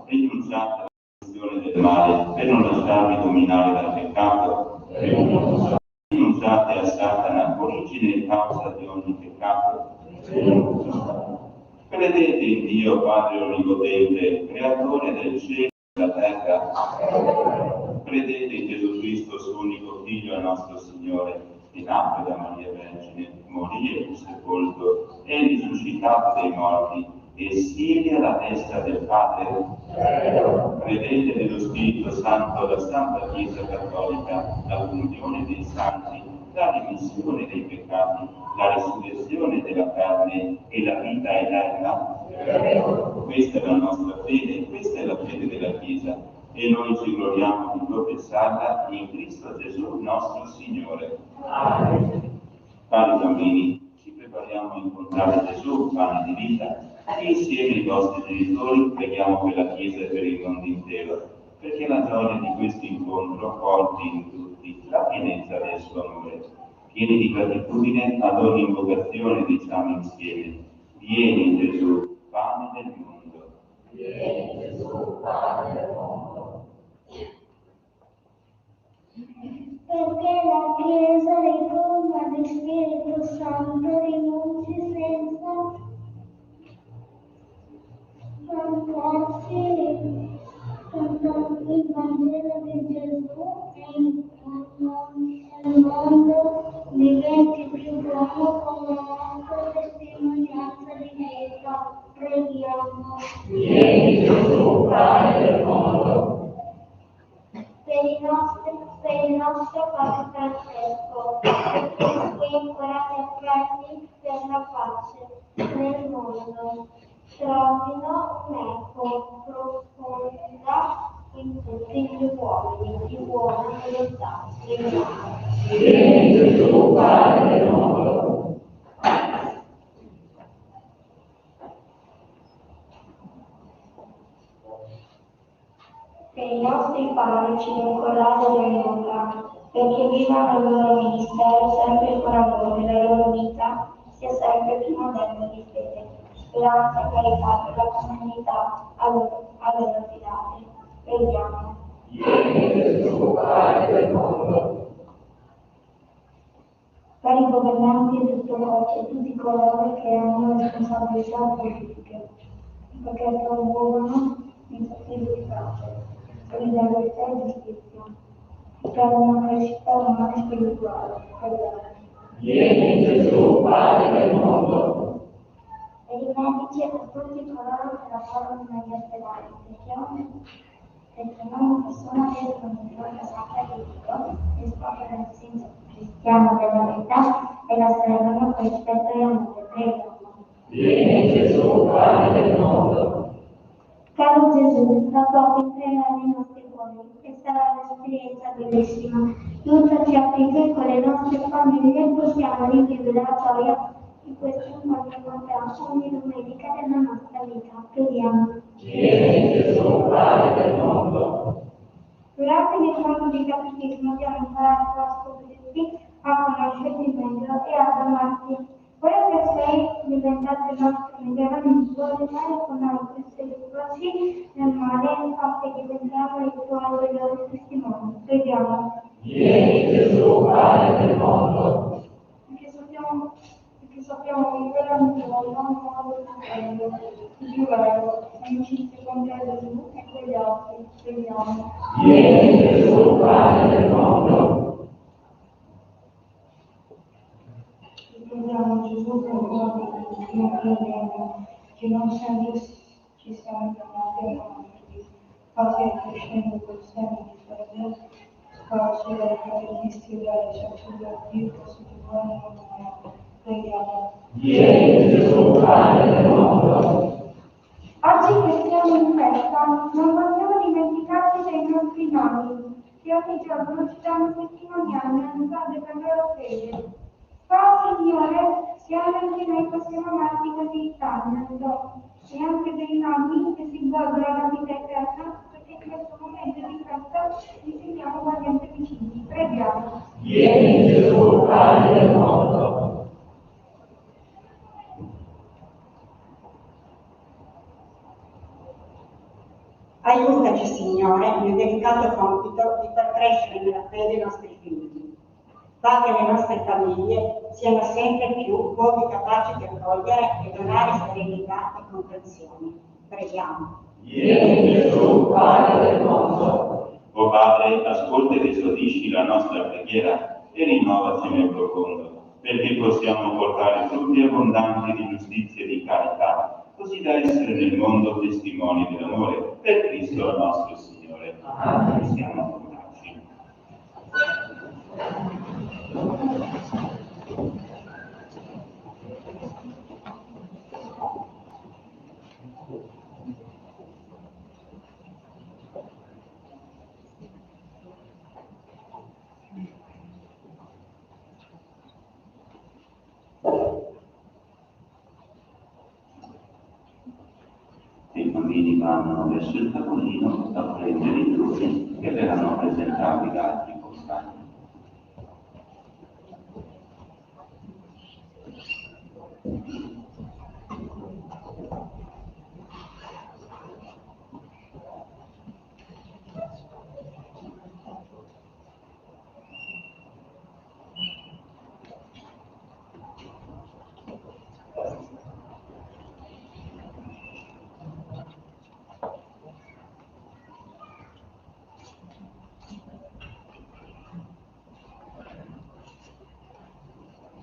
[SPEAKER 2] Rinunciate seduzione del male, per non lasciarvi dominare dal peccato. Rinunciate a Satana, origine e causa di ogni peccato. Credete in Dio Padre Onnipotente, creatore del cielo e della terra. Credete in Gesù Cristo, suo unico Figlio e nostro Signore, che nacque da Maria Vergine, morì e fu sepolto, e risuscitato dai morti, e siede alla destra del Padre. Credete nello Spirito Santo, la Santa Chiesa Cattolica, la comunione dei santi, la remissione dei peccati, la risurrezione della carne e la vita eterna. Questa è la nostra fede, questa è la fede della Chiesa, e noi ci gloriamo di professarla in Cristo Gesù nostro Signore. Cari bambini, ci prepariamo a incontrare Gesù, pane di vita, e insieme ai vostri genitori preghiamo per la Chiesa e per il mondo intero, perché la gioia di questo incontro porti in tutti la pienezza del suo amore. Pieni di gratitudine, ad ogni invocazione diciamo insieme: vieni Gesù, pane del mondo. Vieni Gesù, pane del mondo.
[SPEAKER 6] Perché la Chiesa riforma di Spirito Santo rinunci senza fantassi il Vangelo di Gesù e il mondo diventi più buono con la nostra testimonianza di vita. Preghiamo.
[SPEAKER 2] Vieni Gesù, pane del mondo.
[SPEAKER 6] Per il nostro Papa Francesco, che inquadra fratelli per la pace nel mondo, trovino un'eco profonda in tutti gli uomini di buona volontà.
[SPEAKER 2] Vieni Gesù, pane del mondo.
[SPEAKER 6] Per i nostri parroci nel Corrado dell'Onda, perché vivano il loro ministero sempre con amore, la loro vita sia sempre più modello di fede, speranza e carità per la comunità a loro affidate. Preghiamo.
[SPEAKER 2] Vieni Gesù, pane del mondo.
[SPEAKER 6] Cari governanti e tutti coloro che hanno responsabilità politiche, perché promuovono iniziative di pace, solidarietà e giustizia, per una crescita umana e spirituale.
[SPEAKER 2] Vieni Gesù, pane del mondo.
[SPEAKER 6] Per i medici e per tutti coloro che lavorano negli ospedali, perché ogni persona deve continuare a sapere di Dio e scoprire il senso cristiano della vita e la servono con rispetto e amore. Preghiamo.
[SPEAKER 2] Vieni Gesù, pane del mondo.
[SPEAKER 6] Caro Gesù, da poco entrerà nei nostri cuori e sarà un'esperienza bellissima. Aiutaci affinché con le nostre famiglie possiamo rivivere la gioia di questo incontro con te ogni domenica della nostra vita. Preghiamo.
[SPEAKER 2] Vieni Gesù, pane del mondo.
[SPEAKER 6] Durante il corso di catechismo abbiamo imparato a scoprirti, a conoscerti meglio e a amarti. Ora che sei diventato il nostro migliore amico, rimani con noi per sedurci nel male e fatti diventiamo i tuoi migliori testimoni. Preghiamo.
[SPEAKER 2] Vieni Gesù, pane del mondo.
[SPEAKER 6] Perché sappiamo vivere ogni giorno in modo più bello, amicizia con te Gesù e con gli altri. Preghiamo.
[SPEAKER 2] Vieni Gesù, pane del mondo.
[SPEAKER 6] Ricordiamo Gesù per noi non credendo, che non sempre ci siamo chiamati a conoscerti. Fate crescendo quel seme di fede, sparso dai fraternisti e dalle sacerdoti, così che buoni non preghiamo.
[SPEAKER 2] Vieni Gesù, pane del mondo.
[SPEAKER 6] Oggi che siamo in festa, non possiamo dimenticarci dei nostri nonni, che ogni giorno ci danno testimonianza della loro fede. Signore, che anche noi possiamo amarti così tanto, e anche dei nonni che si godono la vita eterna, perché in questo momento di festa li sentiamo guardianti vicini. Preghiamo.
[SPEAKER 2] Vieni Gesù, pane del mondo.
[SPEAKER 9] Aiutaci, Signore, il delicato compito di far crescere nella fede i nostri figli. Fa che le nostre famiglie siano sempre più luoghi capaci di accogliere e donare serenità e comprensione. Preghiamo.
[SPEAKER 2] Vieni Gesù, pane del mondo. O Padre, ascolta ed esaudisci la nostra preghiera e rinnovaci nel profondo, perché possiamo portare frutti abbondanti di giustizia e di carità, così da essere nel mondo testimoni dell'amore per Cristo nostro Signore. Amen. Siamo contaci. I bambini vanno verso il tavolino a prendere i doni che verranno presentati da altri compagni.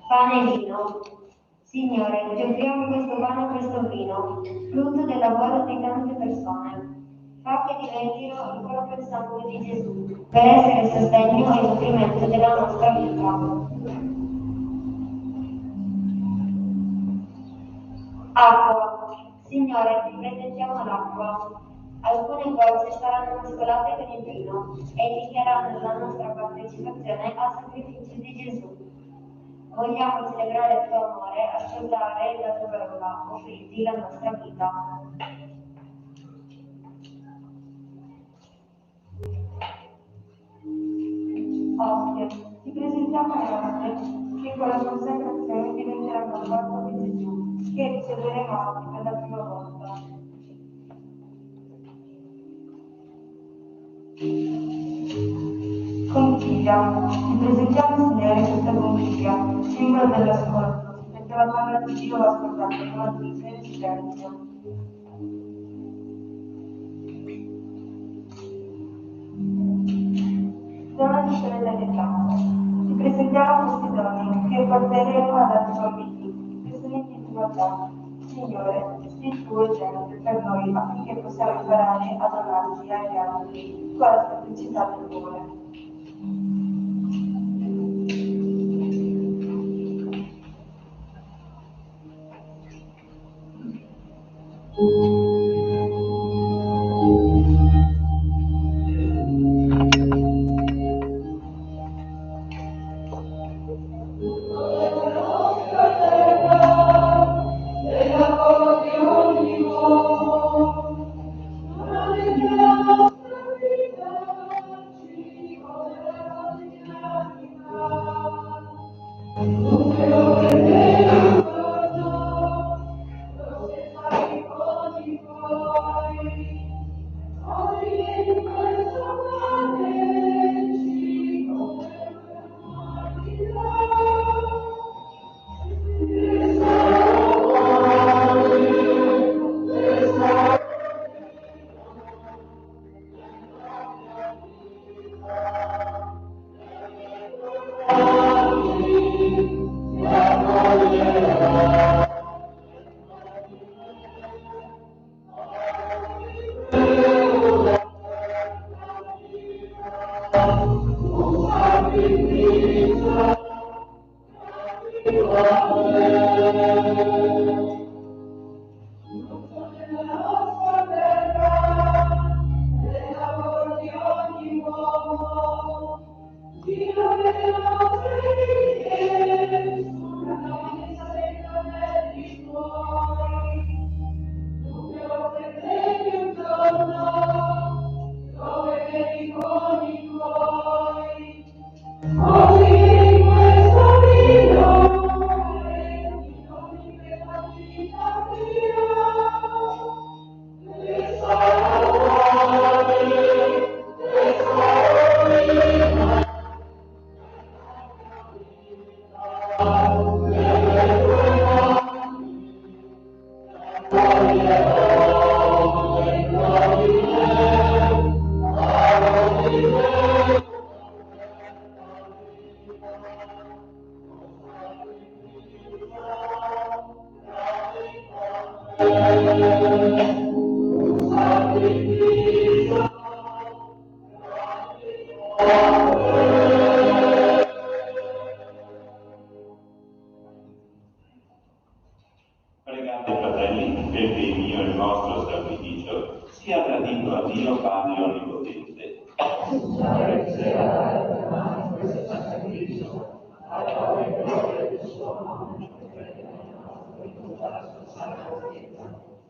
[SPEAKER 8] Pane e vino. Signore, ti offriamo questo pane e questo vino, frutto del lavoro di tante persone. Fa che diventino il corpo e il sangue di Gesù, per essere il sostegno e il nutrimento della nostra vita. Acqua. Signore, ti presentiamo l'acqua. Alcune gocce saranno mescolate con il vino e indicheranno la nostra partecipazione al sacrificio di Gesù. Vogliamo celebrare il tuo amore, ascoltare la tua parola, offrirti la nostra vita.
[SPEAKER 6] Ostia, ti presentiamo le nostre, che con la consacrazione diventeranno il corpo di Gesù, che riceveremo oggi per la prima volta. Conchiglia, ti presentiamo Signore questa conchiglia, simbolo dell'ascolto, perché la parola di Dio va ascoltata con attesa e silenzio. Dono di solidarietà, ti presentiamo questi doni che porteremo ad altri bambini, che sono in difficoltà. Signore, sii tu esempio per noi affinché possiamo imparare a donarci agli altri con la semplicità del cuore.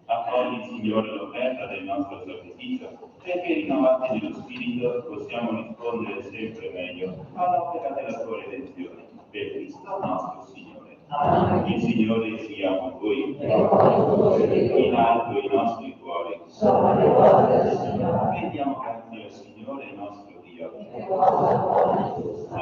[SPEAKER 2] Accogli, Signore, l'offerta del nostro sacrificio, perché rinnovati nello Spirito possiamo rispondere sempre meglio all'opera della tua redenzione. Per Cristo nostro Signore. Il Signore sia con voi. In alto i nostri cuori. Rendiamo grazie al Signore nostro Dio. È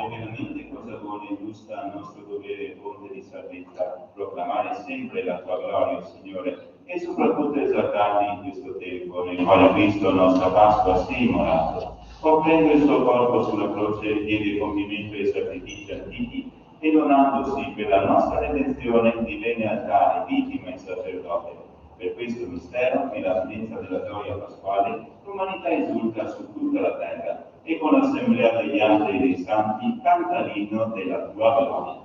[SPEAKER 2] veramente cosa buona e giusta, il nostro dovere e fonte di salvezza, proclamare sempre la tua gloria, Signore, e soprattutto esaltarti in questo tempo nel quale Cristo, nostra Pasqua, si è immolato, offrendo il suo corpo sulla croce, diede compimento ai sacrifici antichi e donandosi per la nostra redenzione divenne altare, vittima e sacerdote. Per questo mistero, nella pienezza della gioia pasquale, l'umanità esulta su tutta la terra e con l'assemblea degli angeli e dei santi canta l'inno della tua gloria.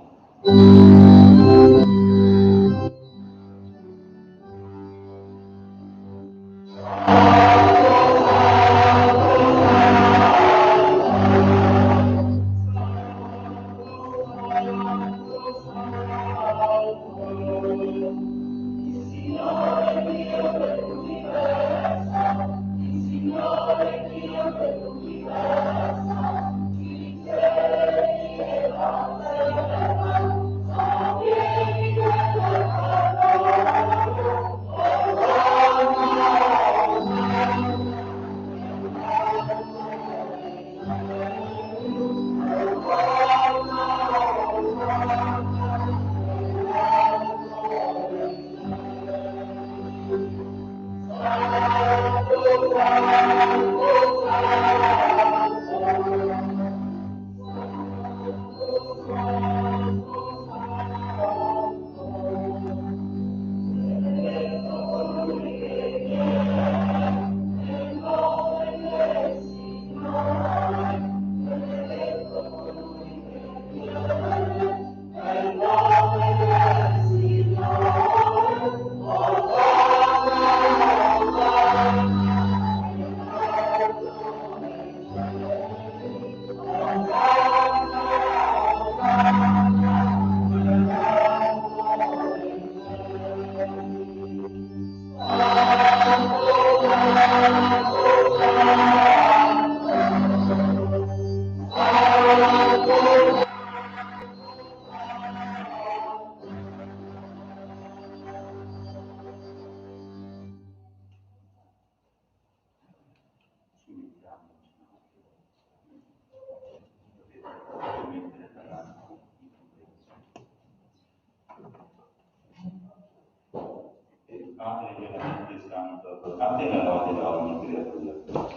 [SPEAKER 2] Padre veramente santo, a te la lode da ogni creatura.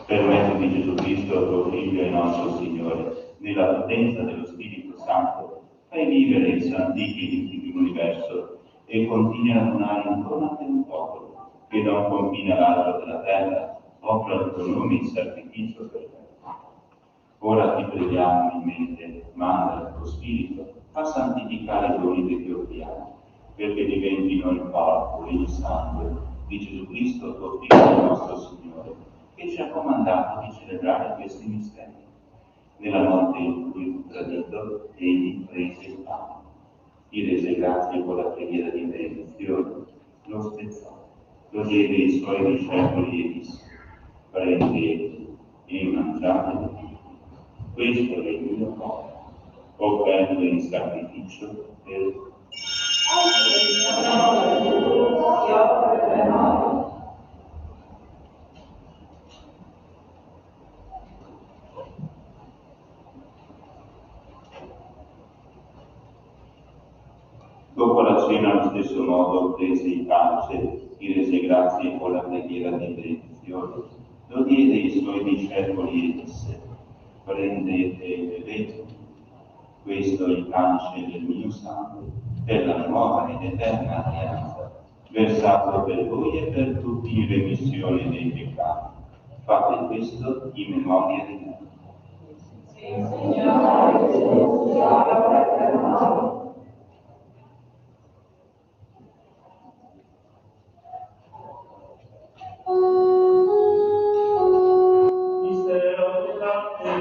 [SPEAKER 2] Per mezzo di Gesù Cristo, tuo Figlio e nostro Signore, nella potenza dello Spirito Santo, fai vivere e santifichi l'universo e continui a donare intorno a te un popolo, che da un confine all'altro della terra offra il tuo nome in sacrificio per te. Ora ti preghiamo in mente, manda il tuo Spirito a santificare i doni che ti offriamo, perché diventino il corpo e il sangue di Gesù Cristo, tuo Figlio e nostro Signore, che ci ha comandato di celebrare questi misteri. Nella notte in cui fu tradito, egli prese il pane, gli rese grazie con la preghiera di benedizione, lo spezzò, lo diede ai suoi discepoli e disse: prendete e mangiate tutti, questo è il mio corpo, offerto in sacrificio per voi. Dopo la cena, allo stesso modo, prese il calice, gli rese grazie con la preghiera di benedizione, lo diede ai suoi discepoli e disse: prendete e bevete, questo è il calice del mio sangue, per la nuova ed eterna alleanza, versato per voi e per tutti in remissione dei peccati. Fate questo in memoria di me.
[SPEAKER 5] Mistero della fede.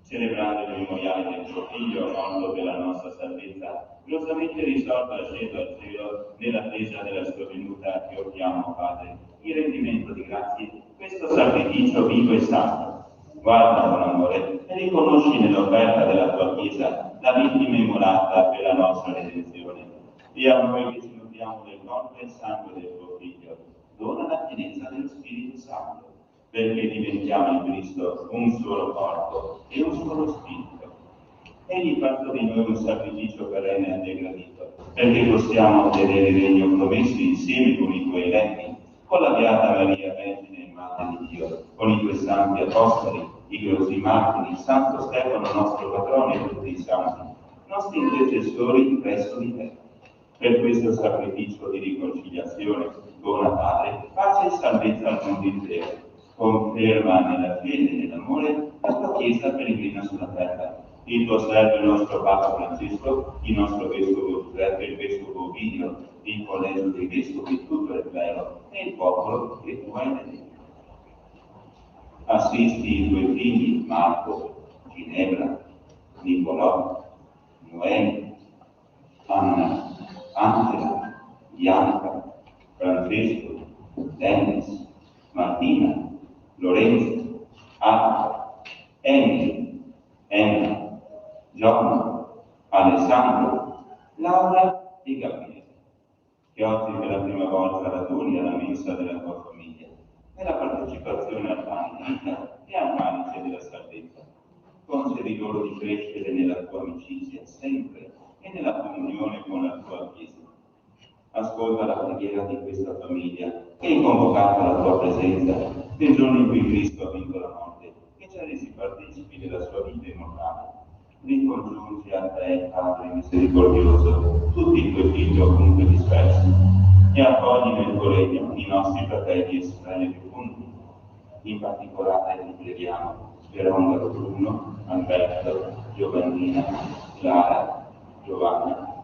[SPEAKER 2] Celebrando il memoriale del suo figlio morto per la nostra salvezza, gloriosamente risorto asceso al cielo nell'attesa della sua venuta, ti offriamo, Padre, in rendimento di grazie, questo sacrificio vivo e santo. Guarda con amore e riconosci nell'offerta della tua Chiesa la vittima immolata per la nostra redenzione. E a noi che ci nutriamo del corpo e sangue del tuo figlio, dona la pienezza dello Spirito Santo, perché diventiamo in Cristo un solo corpo e un solo spirito. Egli fatto di noi un sacrificio perenne a te gradito, perché possiamo ottenere il regno promesso insieme con i tuoi eletti, con la Beata Maria, Vergine e Madre di Dio, con i tuoi santi apostoli, i gloriosi martiri, Santo Stefano, nostro patrono, e tutti i santi, nostri intercessori presso di te. Per questo sacrificio di riconciliazione, dona, Padre, pace e salvezza al mondo intero. Conferma nella fede e nell'amore la tua Chiesa peregrina sulla terra. Il tuo servo, il nostro Papa Francesco, il nostro Vescovo Giuseppe, il Vescovo Ovidio, il Collegio dei Vescovi, tutto il clero e il popolo che tu hai eletto. Assisti i tuoi figli, Marco, Ginevra, Nicolò, Noemi, Anna, Angela, Bianca, Francesco, Dennis, Martina, Lorenzo, Anna, Emily, Emma, Giovanni, Alessandro, Laura e Gabriele, che oggi per la prima volta raduni alla mensa della tua famiglia, nella partecipazione al pane di vita e al calice della salvezza. Concedi loro di crescere nella tua amicizia sempre e nella comunione con la tua Chiesa. Ascolta la preghiera di questa famiglia che hai convocato alla tua presenza nel giorno in cui Cristo ha vinto la morte e ci ha resi partecipi della sua vita immortale. Ricongiungi a te, Padre misericordioso, tutti i tuoi figli ovunque dispersi e accogli nel tuo regno i nostri fratelli e sorelle più fonti. In particolare ti preghiamo per Ongaro Bruno, Alberto, Giovannina, Clara, Giovanna,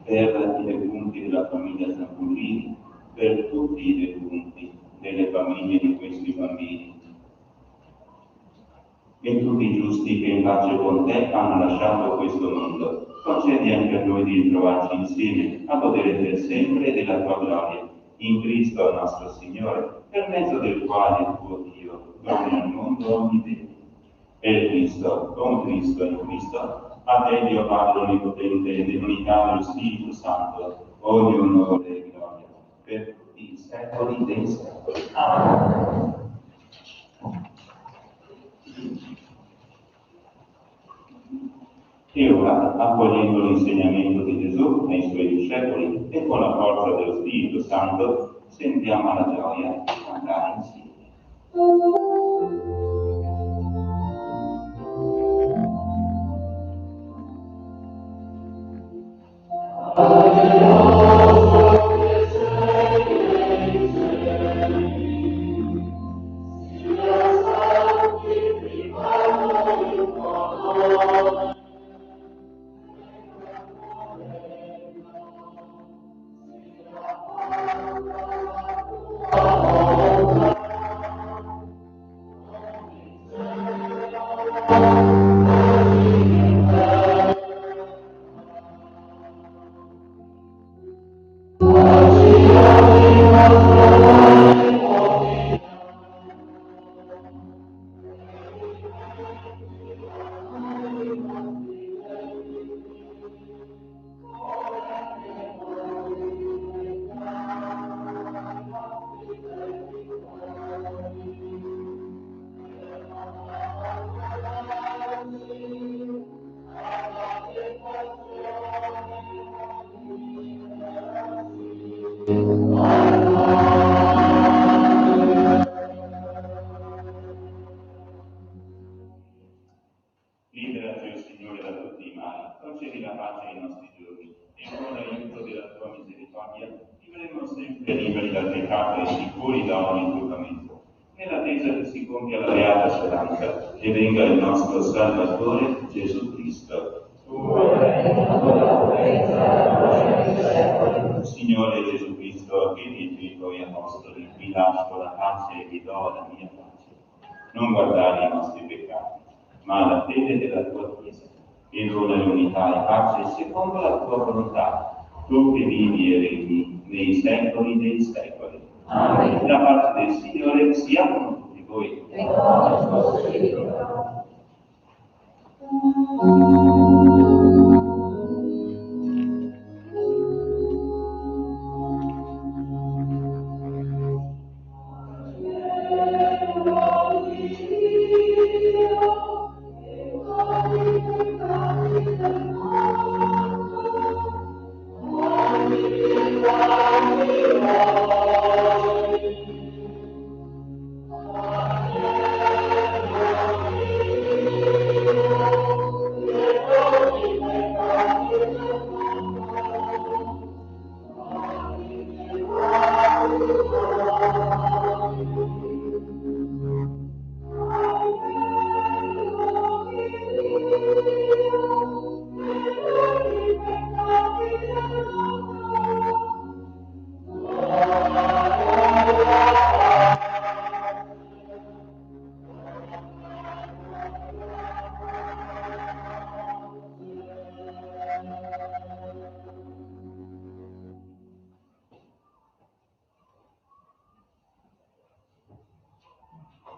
[SPEAKER 2] per i defunti della famiglia Zampullini, per tutti i defunti delle famiglie di questi bambini e tutti i giusti che in pace con te hanno lasciato questo mondo. Concedi anche a noi di ritrovarci insieme a godere per sempre della tua gloria, in Cristo nostro Signore, per mezzo del quale tuo Dio domina il mondo ogni tempo. Per Cristo, con Cristo e in Cristo, a te Dio Padre Onnipotente e nell'unità dello Spirito Santo, ogni onore e gloria, per tutti i secoli dei secoli. Amen. E ora, accogliendo l'insegnamento di Gesù nei suoi discepoli e con la forza dello Spirito Santo, sentiamo la gioia di cantare insieme. Liberaci, o Signore, da tutti i mali, concedi la pace ai nostri giorni guardia, vivremo sempre liberi dal peccato e sicuri da ogni turbamento, nell'attesa che si compia la beata speranza e venga il nostro Salvatore Gesù Cristo. Signore Gesù Cristo, che dici ai tuoi apostoli, vi lascio la pace e vi do la mia pace. Non guardare i nostri peccati, ma la fede della tua Chiesa. Indona in unità e pace secondo la tua volontà, tu che vivi e regni nei secoli dei secoli. Amen. Da parte del Signore sia con tutti voi.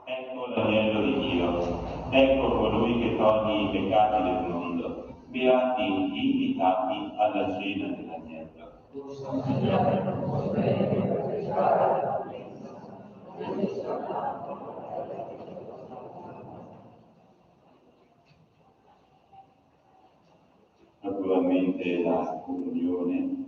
[SPEAKER 2] Ecco l'agnello di Dio, ecco colui che toglie i peccati del mondo. Beati gli invitati alla cena dell'agnello. Naturalmente la comunione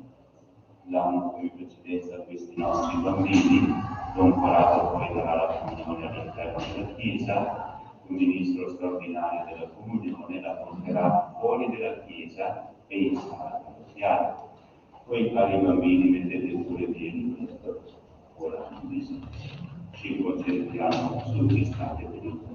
[SPEAKER 2] danno come precedenza a questi nostri bambini. Don Corrado poi darà la comunione all'interno della Chiesa, un ministro straordinario della comunione la porterà fuori della Chiesa e in sala parrocchiale. Voi cari bambini mettete pure piedi questo, ora ci concentriamo sul che state vedendo.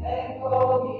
[SPEAKER 6] Ecco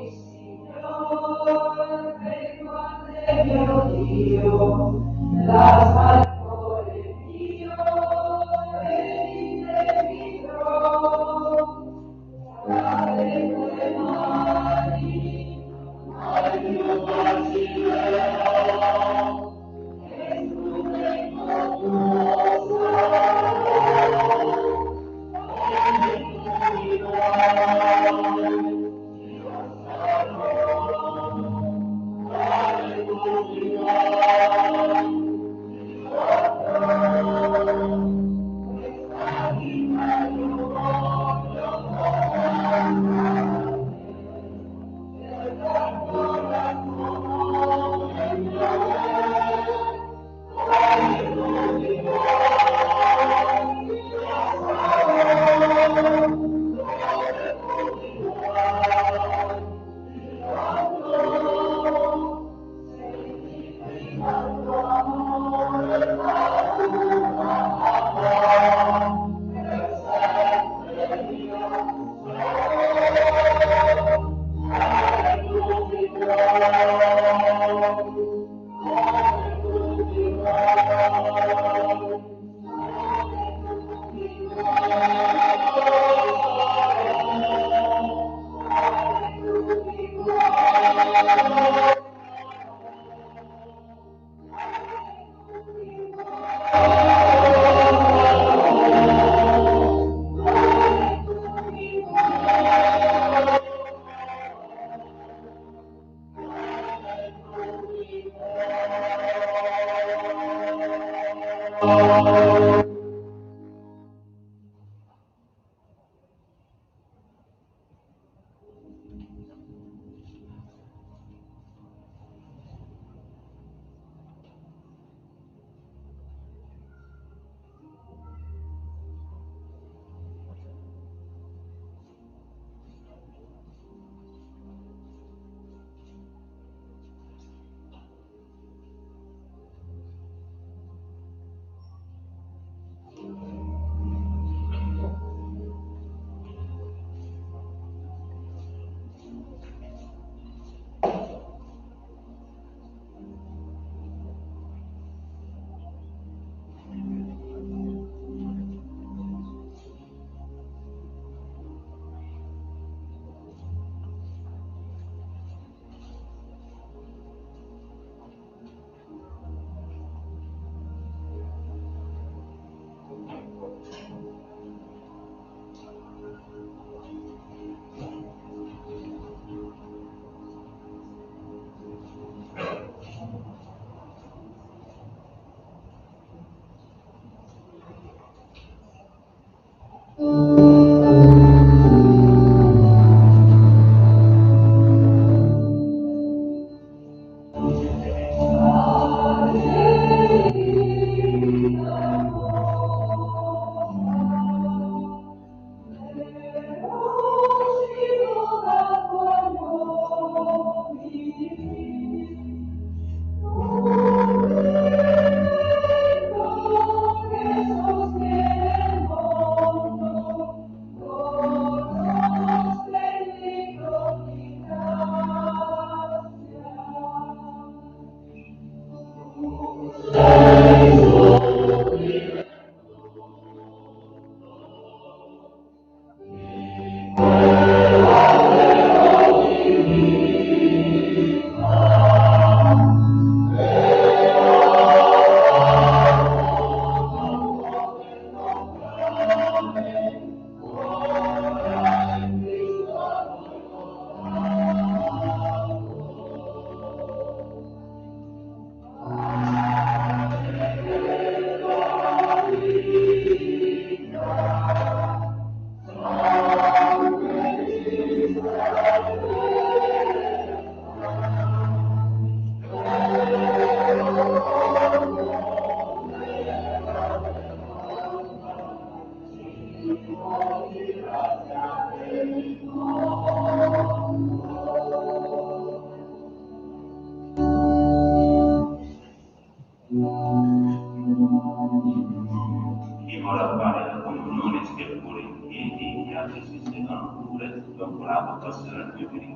[SPEAKER 2] Chi vuole fare la comunione stia pure in piedi, gli altri si sedano pure, dopo la votazione più di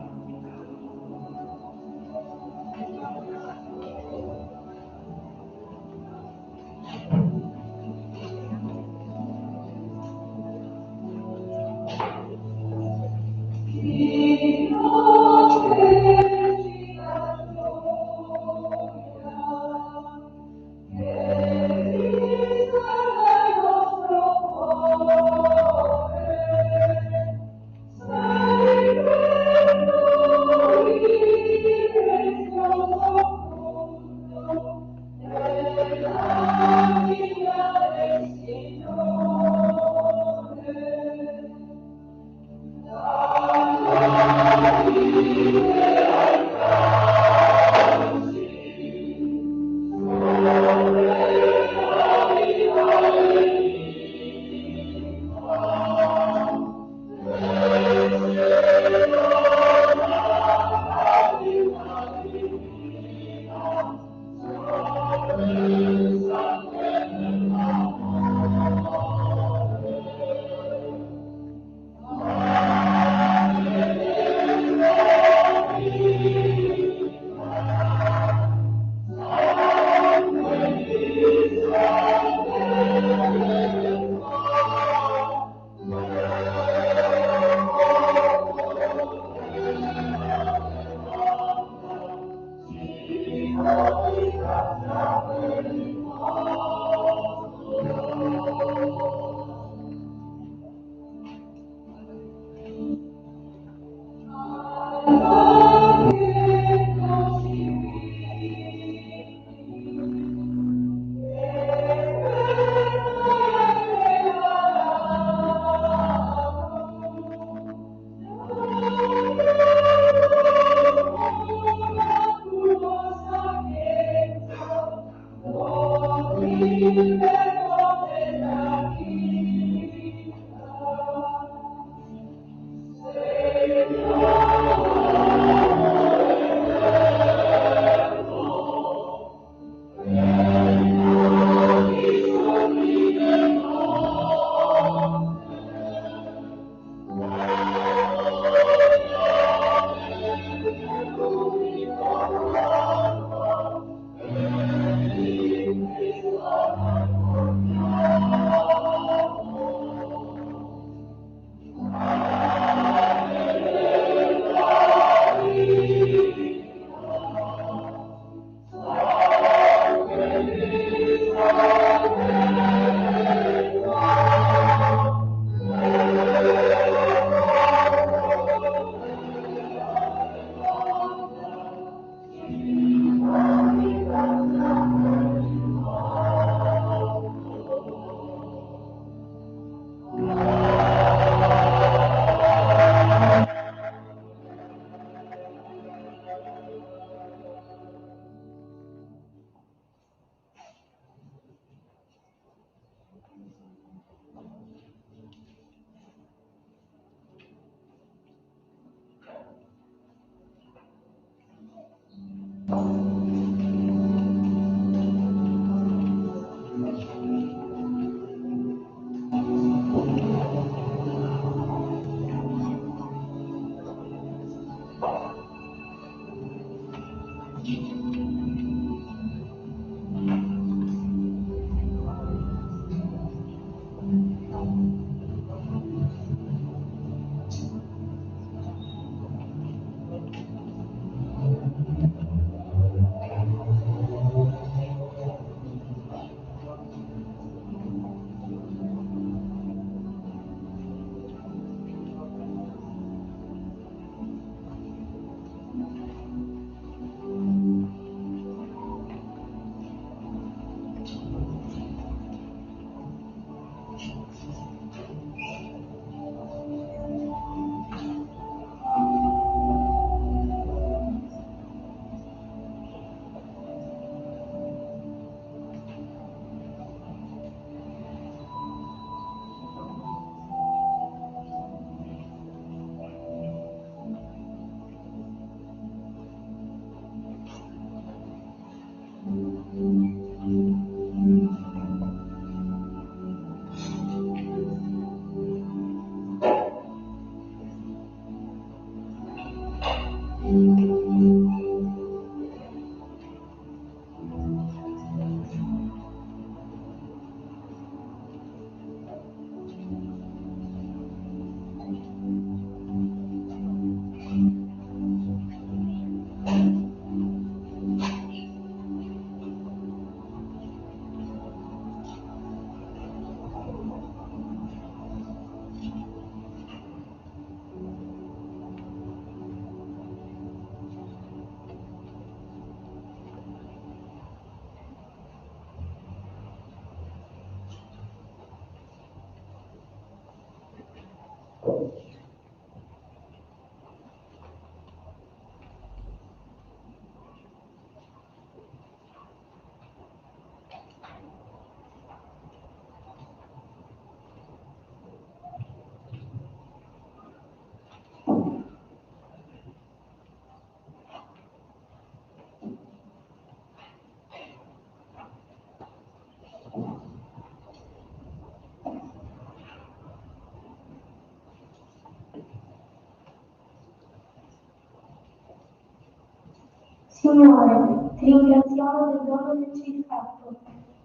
[SPEAKER 7] Signore, ti ringraziamo del dono che ci hai fatto.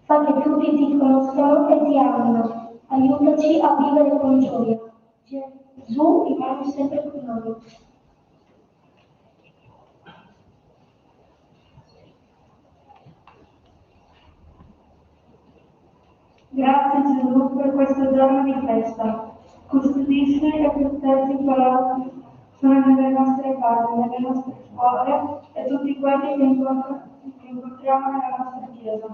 [SPEAKER 7] Fa che tutti ti conoscano e ti amino. Aiutaci a vivere con gioia. Gesù rimane sempre con noi. Grazie Gesù per questo giorno di festa. Custodisci e proteggi coloro che sono nelle nostre case, nelle nostre scuole e tutti quelli che incontriamo nella nostra chiesa.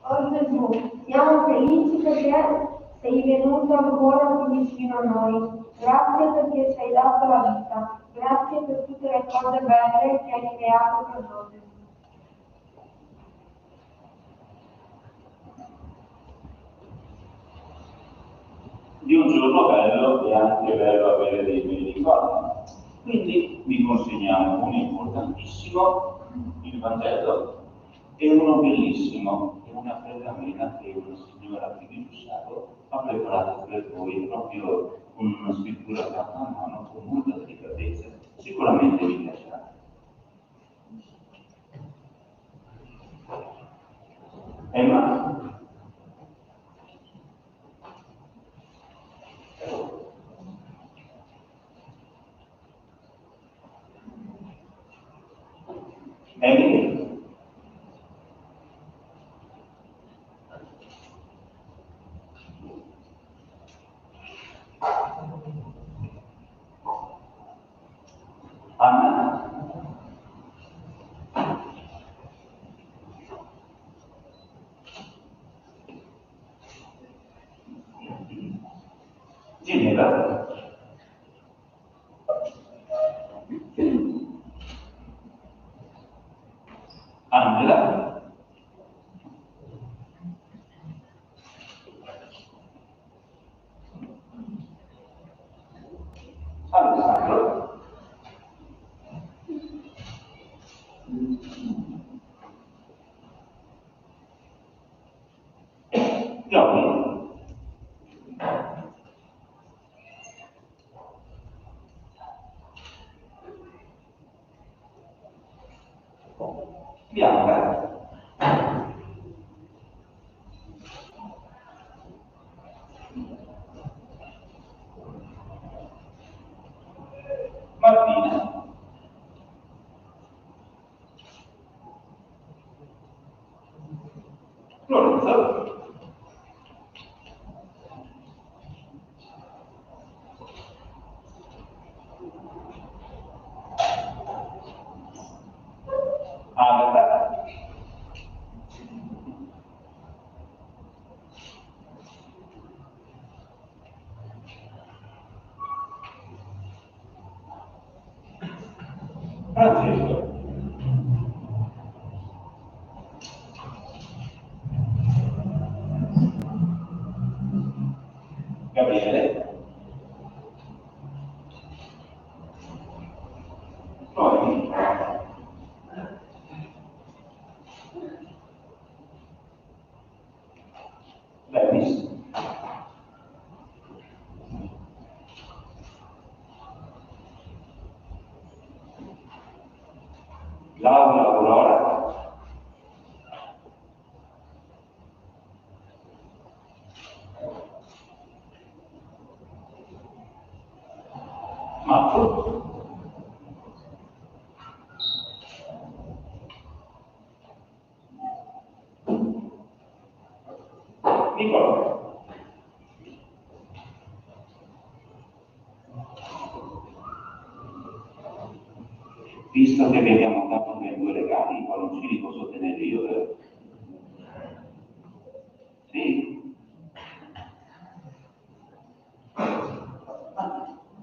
[SPEAKER 7] Oh Gesù, siamo felici perché sei venuto ancora più vicino a noi. Grazie perché ci hai dato la vita. Grazie per tutte le cose belle che hai creato per noi.
[SPEAKER 2] Di un giorno bello è anche bello avere dei bei ricordi. Quindi vi consegniamo uno importantissimo, il Vangelo, e uno bellissimo, una pergamena che una signora qui di Lussago ha preparato per voi proprio con una scrittura fatta a mano con molta delicatezza. Sicuramente vi piacerà. Emma? Emily? Anna? Ginevra? Angela? Alessandro? Johnny? Bianca? Martina? Lorenzo? Agatha? Francesco? Gabriele? Noemi? Dennis? Laura, Aurora? Marco? Nicola? Visto che vi abbiamo dato quei due regali, i palloncini li posso tenere io, vero? Sì?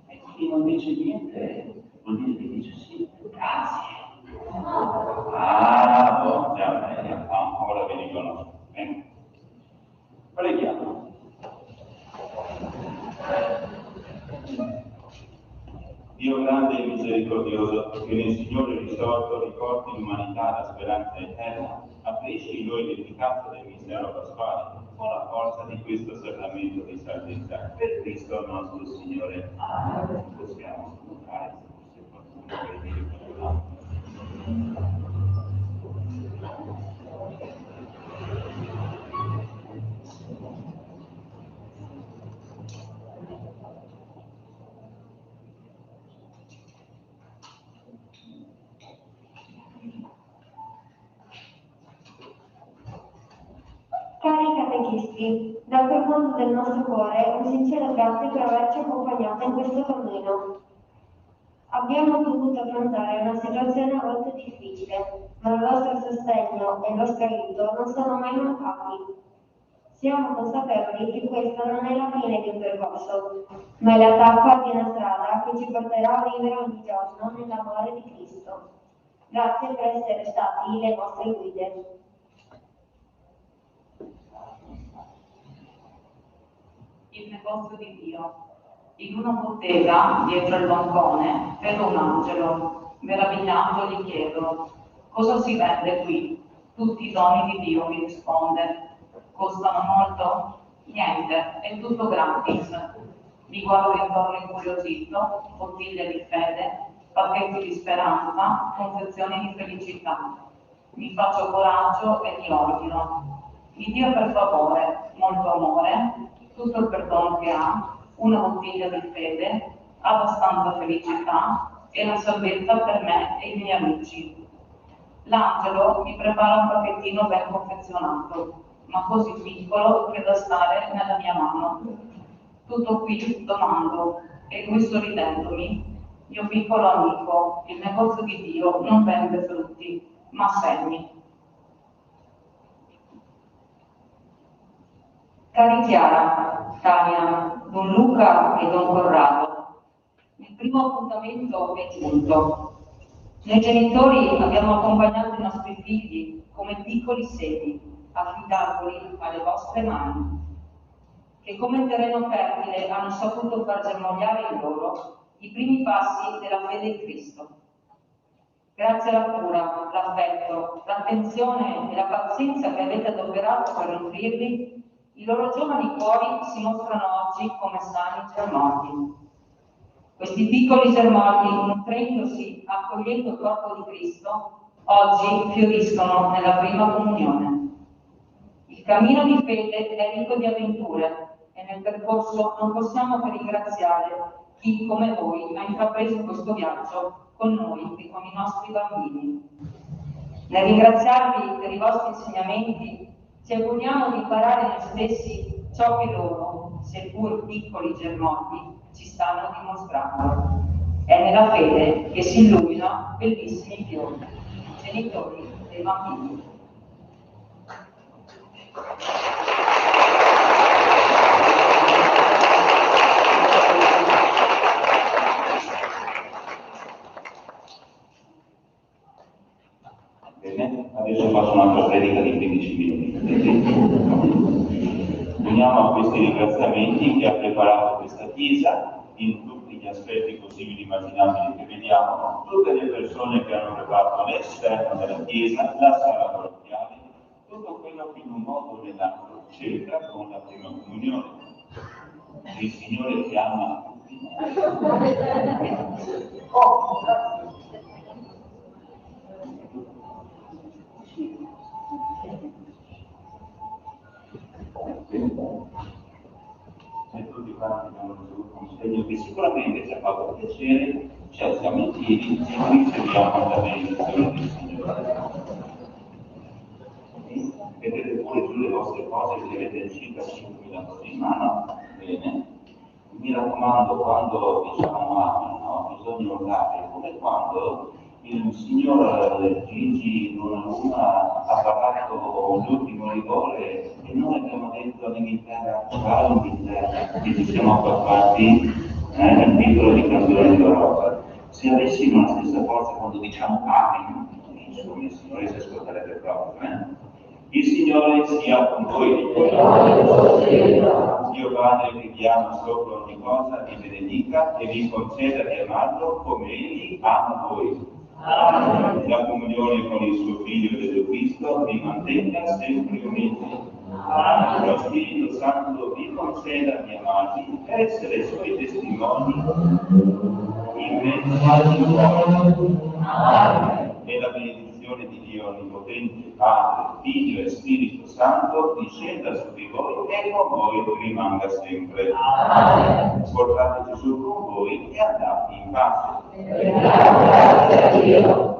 [SPEAKER 2] E chi non dice niente vuol dire che dice sì. Grazie. Ah, boh, già bene. Ah, ora vi riconosco. Bene. Preghiamo. Dio grande e misericordioso, che nel Signore risorto riporti l'umanità alla speranza eterna, accresci in noi l'efficacia del mistero pasquale, con la forza di questo sacramento di salvezza. Per Cristo nostro Signore. Amen. Possiamo salutare.
[SPEAKER 7] tutti, dal profondo del nostro cuore un sincero grazie per averci accompagnato in questo cammino. Abbiamo dovuto affrontare una situazione a volte difficile, ma il vostro sostegno e il vostro aiuto non sono mai mancati. Siamo consapevoli che questa non è la fine di un percorso, ma è la tappa di una strada che ci porterà a vivere ogni giorno nell'amore di Cristo. Grazie per essere stati le vostre guide.
[SPEAKER 4] Il negozio di Dio. In una bottega, dietro il bancone, vedo un angelo. Meravigliato gli chiedo: cosa si vende qui? Tutti i doni di Dio, mi risponde. Costano molto? Niente, è tutto gratis. Mi guardo intorno incuriosito, bottiglie di fede, pacchetti di speranza, confezioni di felicità. Mi faccio coraggio e mi ordino. Mi dia per favore molto amore, tutto il perdono che ha, una bottiglia di fede, abbastanza felicità e la salvezza per me e i miei amici. L'angelo mi prepara un pacchettino ben confezionato, ma così piccolo che da stare nella mia mano. Tutto qui, domando, e lui sorridendomi: mio piccolo amico, il negozio di Dio non vende frutti, ma segni. Cari Chiara, Tania, Don Luca e Don Corrado, il primo appuntamento è giunto. Noi genitori abbiamo accompagnato i nostri figli come piccoli semi, affidandoli alle vostre mani, che come terreno fertile hanno saputo far germogliare in loro i primi passi della fede in Cristo. Grazie alla cura, l'affetto, l'attenzione e la pazienza che avete adoperato per nutrirli, i loro giovani cuori si mostrano oggi come sani germogli. Questi piccoli germogli, nutrendosi, accogliendo il corpo di Cristo, oggi fioriscono nella prima comunione. Il cammino di fede è ricco di avventure e nel percorso non possiamo che ringraziare chi, come voi, ha intrapreso questo viaggio con noi e con i nostri bambini. Nel ringraziarvi per i vostri insegnamenti, ci auguriamo di imparare noi stessi ciò che loro, seppur piccoli germogli, ci stanno dimostrando. È nella fede che si illuminano bellissimi fiori, genitori dei bambini.
[SPEAKER 2] Bene, adesso faccio un'altra predica di 15 minuti. Uniamo a questi ringraziamenti che ha preparato questa Chiesa in tutti gli aspetti possibili e immaginabili che vediamo, tutte le persone che hanno preparato l'esterno della Chiesa, la sala parrocchiale, tutto quello che in un modo o nell'altro c'entra con la prima comunione. Il Signore ti ama tutti. E tutti quanti abbiamo ricevuto un segno che sicuramente ci ha fatto piacere, ci alziamo in piedi e noi seguiamo la benedizione del Signore. Vedete pure giù le vostre cose, che avete circa 5.000 cose in mano, bene? Mi raccomando, quando diciamo amen, no? Bisogna urlare, come quando il signor Gigi Donnarumma ha parlato l'ultimo rigore e noi abbiamo detto all'Inghilterra, ciao Inghilterra, che ci siamo accorpati nel titolo di campione d'Europa. Se avessimo la stessa forza quando diciamo amen, insomma il Signore si ascolterebbe proprio, Il Signore sia con voi. Dio Padre che vi ama sopra ogni cosa, vi benedica e vi conceda di amarlo come Egli ama voi. Amen. La comunione con il suo Figlio Gesù Cristo vi mantenga sempre uniti. Amen. Lo Spirito Santo vi conceda di amarvi per essere suoi testimoni in mezzo agli uomini. E la benedizione di Dio Onnipotente, Padre, Figlio e Spirito Santo discenda su di voi e con voi rimanga sempre. Amen. Portate Gesù con voi e andate in pace. Grazie a Dio.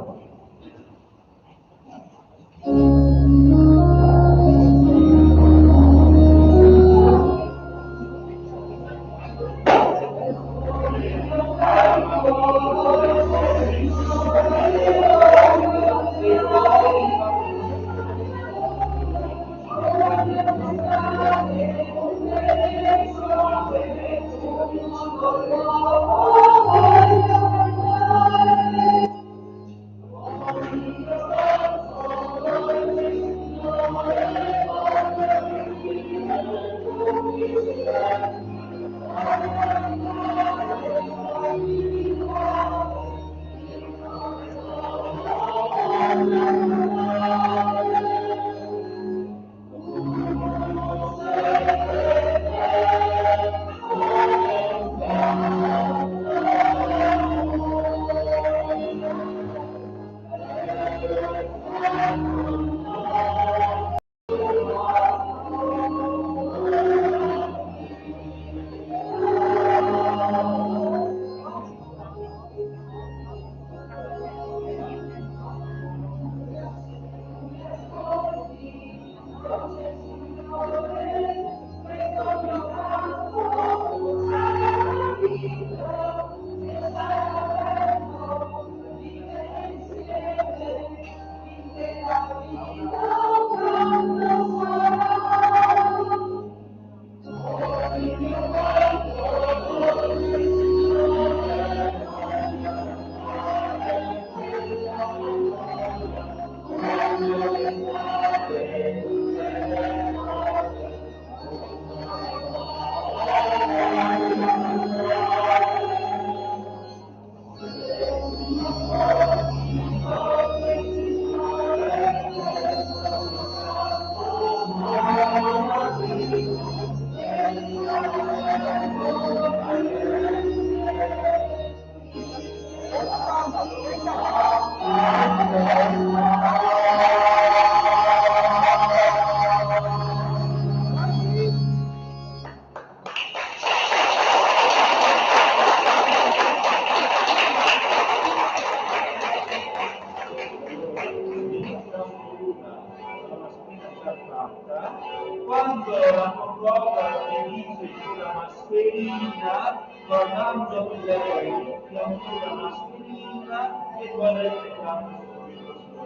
[SPEAKER 5] figura mascolina, tornando lei, la figura mascolina e guardate il campo.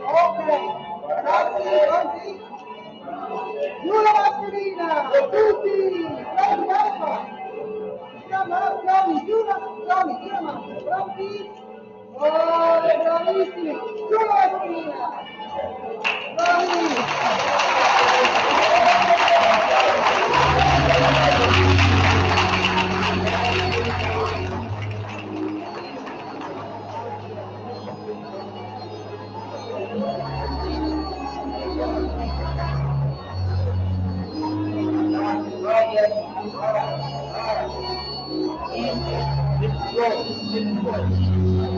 [SPEAKER 3] Ok, ragazzi, pronti? Figura mascolina, tutti, pronti, pronti? Oh, bravissimi! Figura mascolina! Bravi! Let's go.